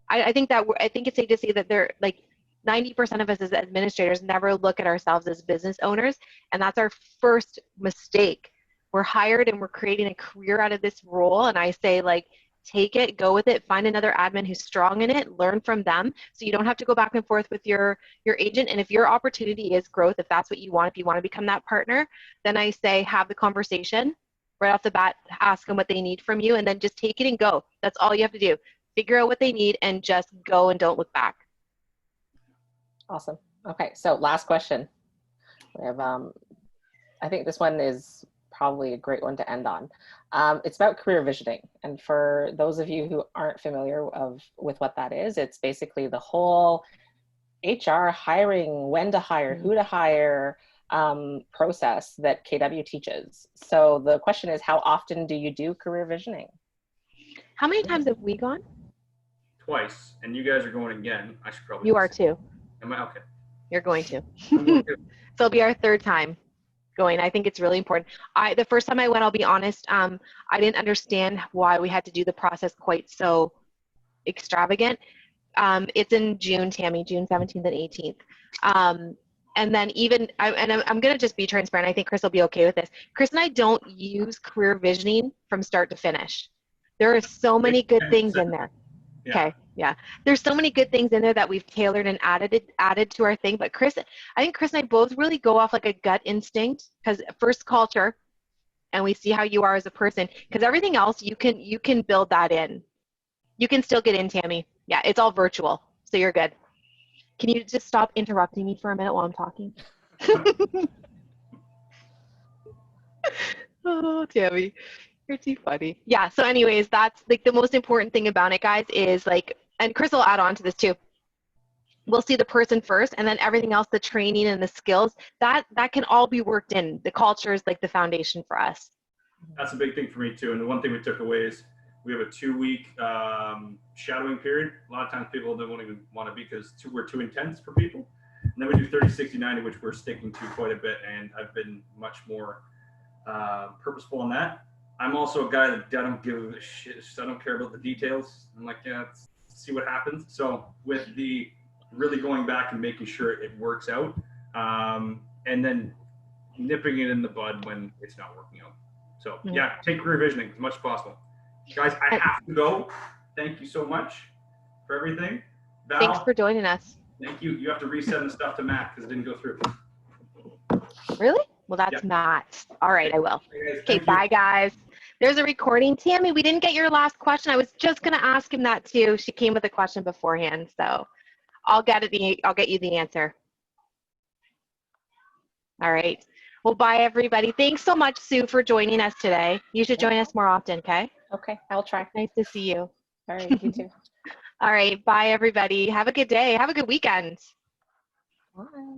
I think it's safe to say that they're like 90% of us as administrators never look at ourselves as business owners, and that's our first mistake. We're hired and we're creating a career out of this role, and I say, like, take it, go with it, find another admin who's strong in it, learn from them, so you don't have to go back and forth with your agent. And if your opportunity is growth, if that's what you want, if you want to become that partner, then I say have the conversation right off the bat, ask them what they need from you, and then just take it and go. That's all you have to do. Figure out what they need and just go and don't look back. Awesome. Okay, so last question. We have, I think this one is probably a great one to end on. It's about career visioning. And for those of you who aren't familiar with what that is, it's basically the whole HR hiring, when to hire, who to hire process that KW teaches. So the question is, how often do you do career visioning? How many times have we gone? twice, and you guys are going again. I should probably. You are too. Am I okay? You're going to. I'm going to. So it'll be our third time going. I think it's really important. The first time I went, I'll be honest, I didn't understand why we had to do the process quite so extravagant. It's in June, Tammy, June 17th and 18th. And then I'm going to just be transparent. I think Chris will be okay with this. Chris and I don't use career visioning from start to finish. There are so many good things in there. Yeah. Okay. Yeah. There's so many good things in there that we've tailored and added to our thing. But I think Chris and I both really go off like a gut instinct, because first culture, and we see how you are as a person, because everything else you can build that in. You can still get in, Tammy. Yeah. It's all virtual. So you're good. Can you just stop interrupting me for a minute while I'm talking? Oh, Tammy. You're too funny. Yeah, so anyways, that's like the most important thing about it, guys, is like, and Chris will add on to this too. We'll see the person first, and then everything else, the training and the skills, that can all be worked in. The culture is like the foundation for us. That's a big thing for me too. And the one thing we took away is we have a 2-week shadowing period. A lot of times people don't even want to be, because we're too intense for people. And then we do 30, 60, 90, which we're sticking to quite a bit. And I've been much more purposeful in that. I'm also a guy that I don't give a shit. I don't care about the details. I'm like, yeah, let's see what happens. So with the really going back and making sure it works out, and then nipping it in the bud when it's not working out. So yeah, take career visioning as much as possible. Guys, I have to go. Thank you so much for everything. Val, Thanks for joining us. Thank you. You have to resend the stuff to Matt because it didn't go through. Really? Well, that's Matt. All right, I will. Okay, bye, guys. There's a recording. Tammy, we didn't get your last question. I was just going to ask him that too. She came with a question beforehand, so I'll get you the answer. All right. Well, bye, everybody. Thanks so much, Sue, for joining us today. You should join us more often, okay? Okay, I'll try. Nice to see you. All right, you too. All right. Bye, everybody. Have a good day. Have a good weekend. Bye.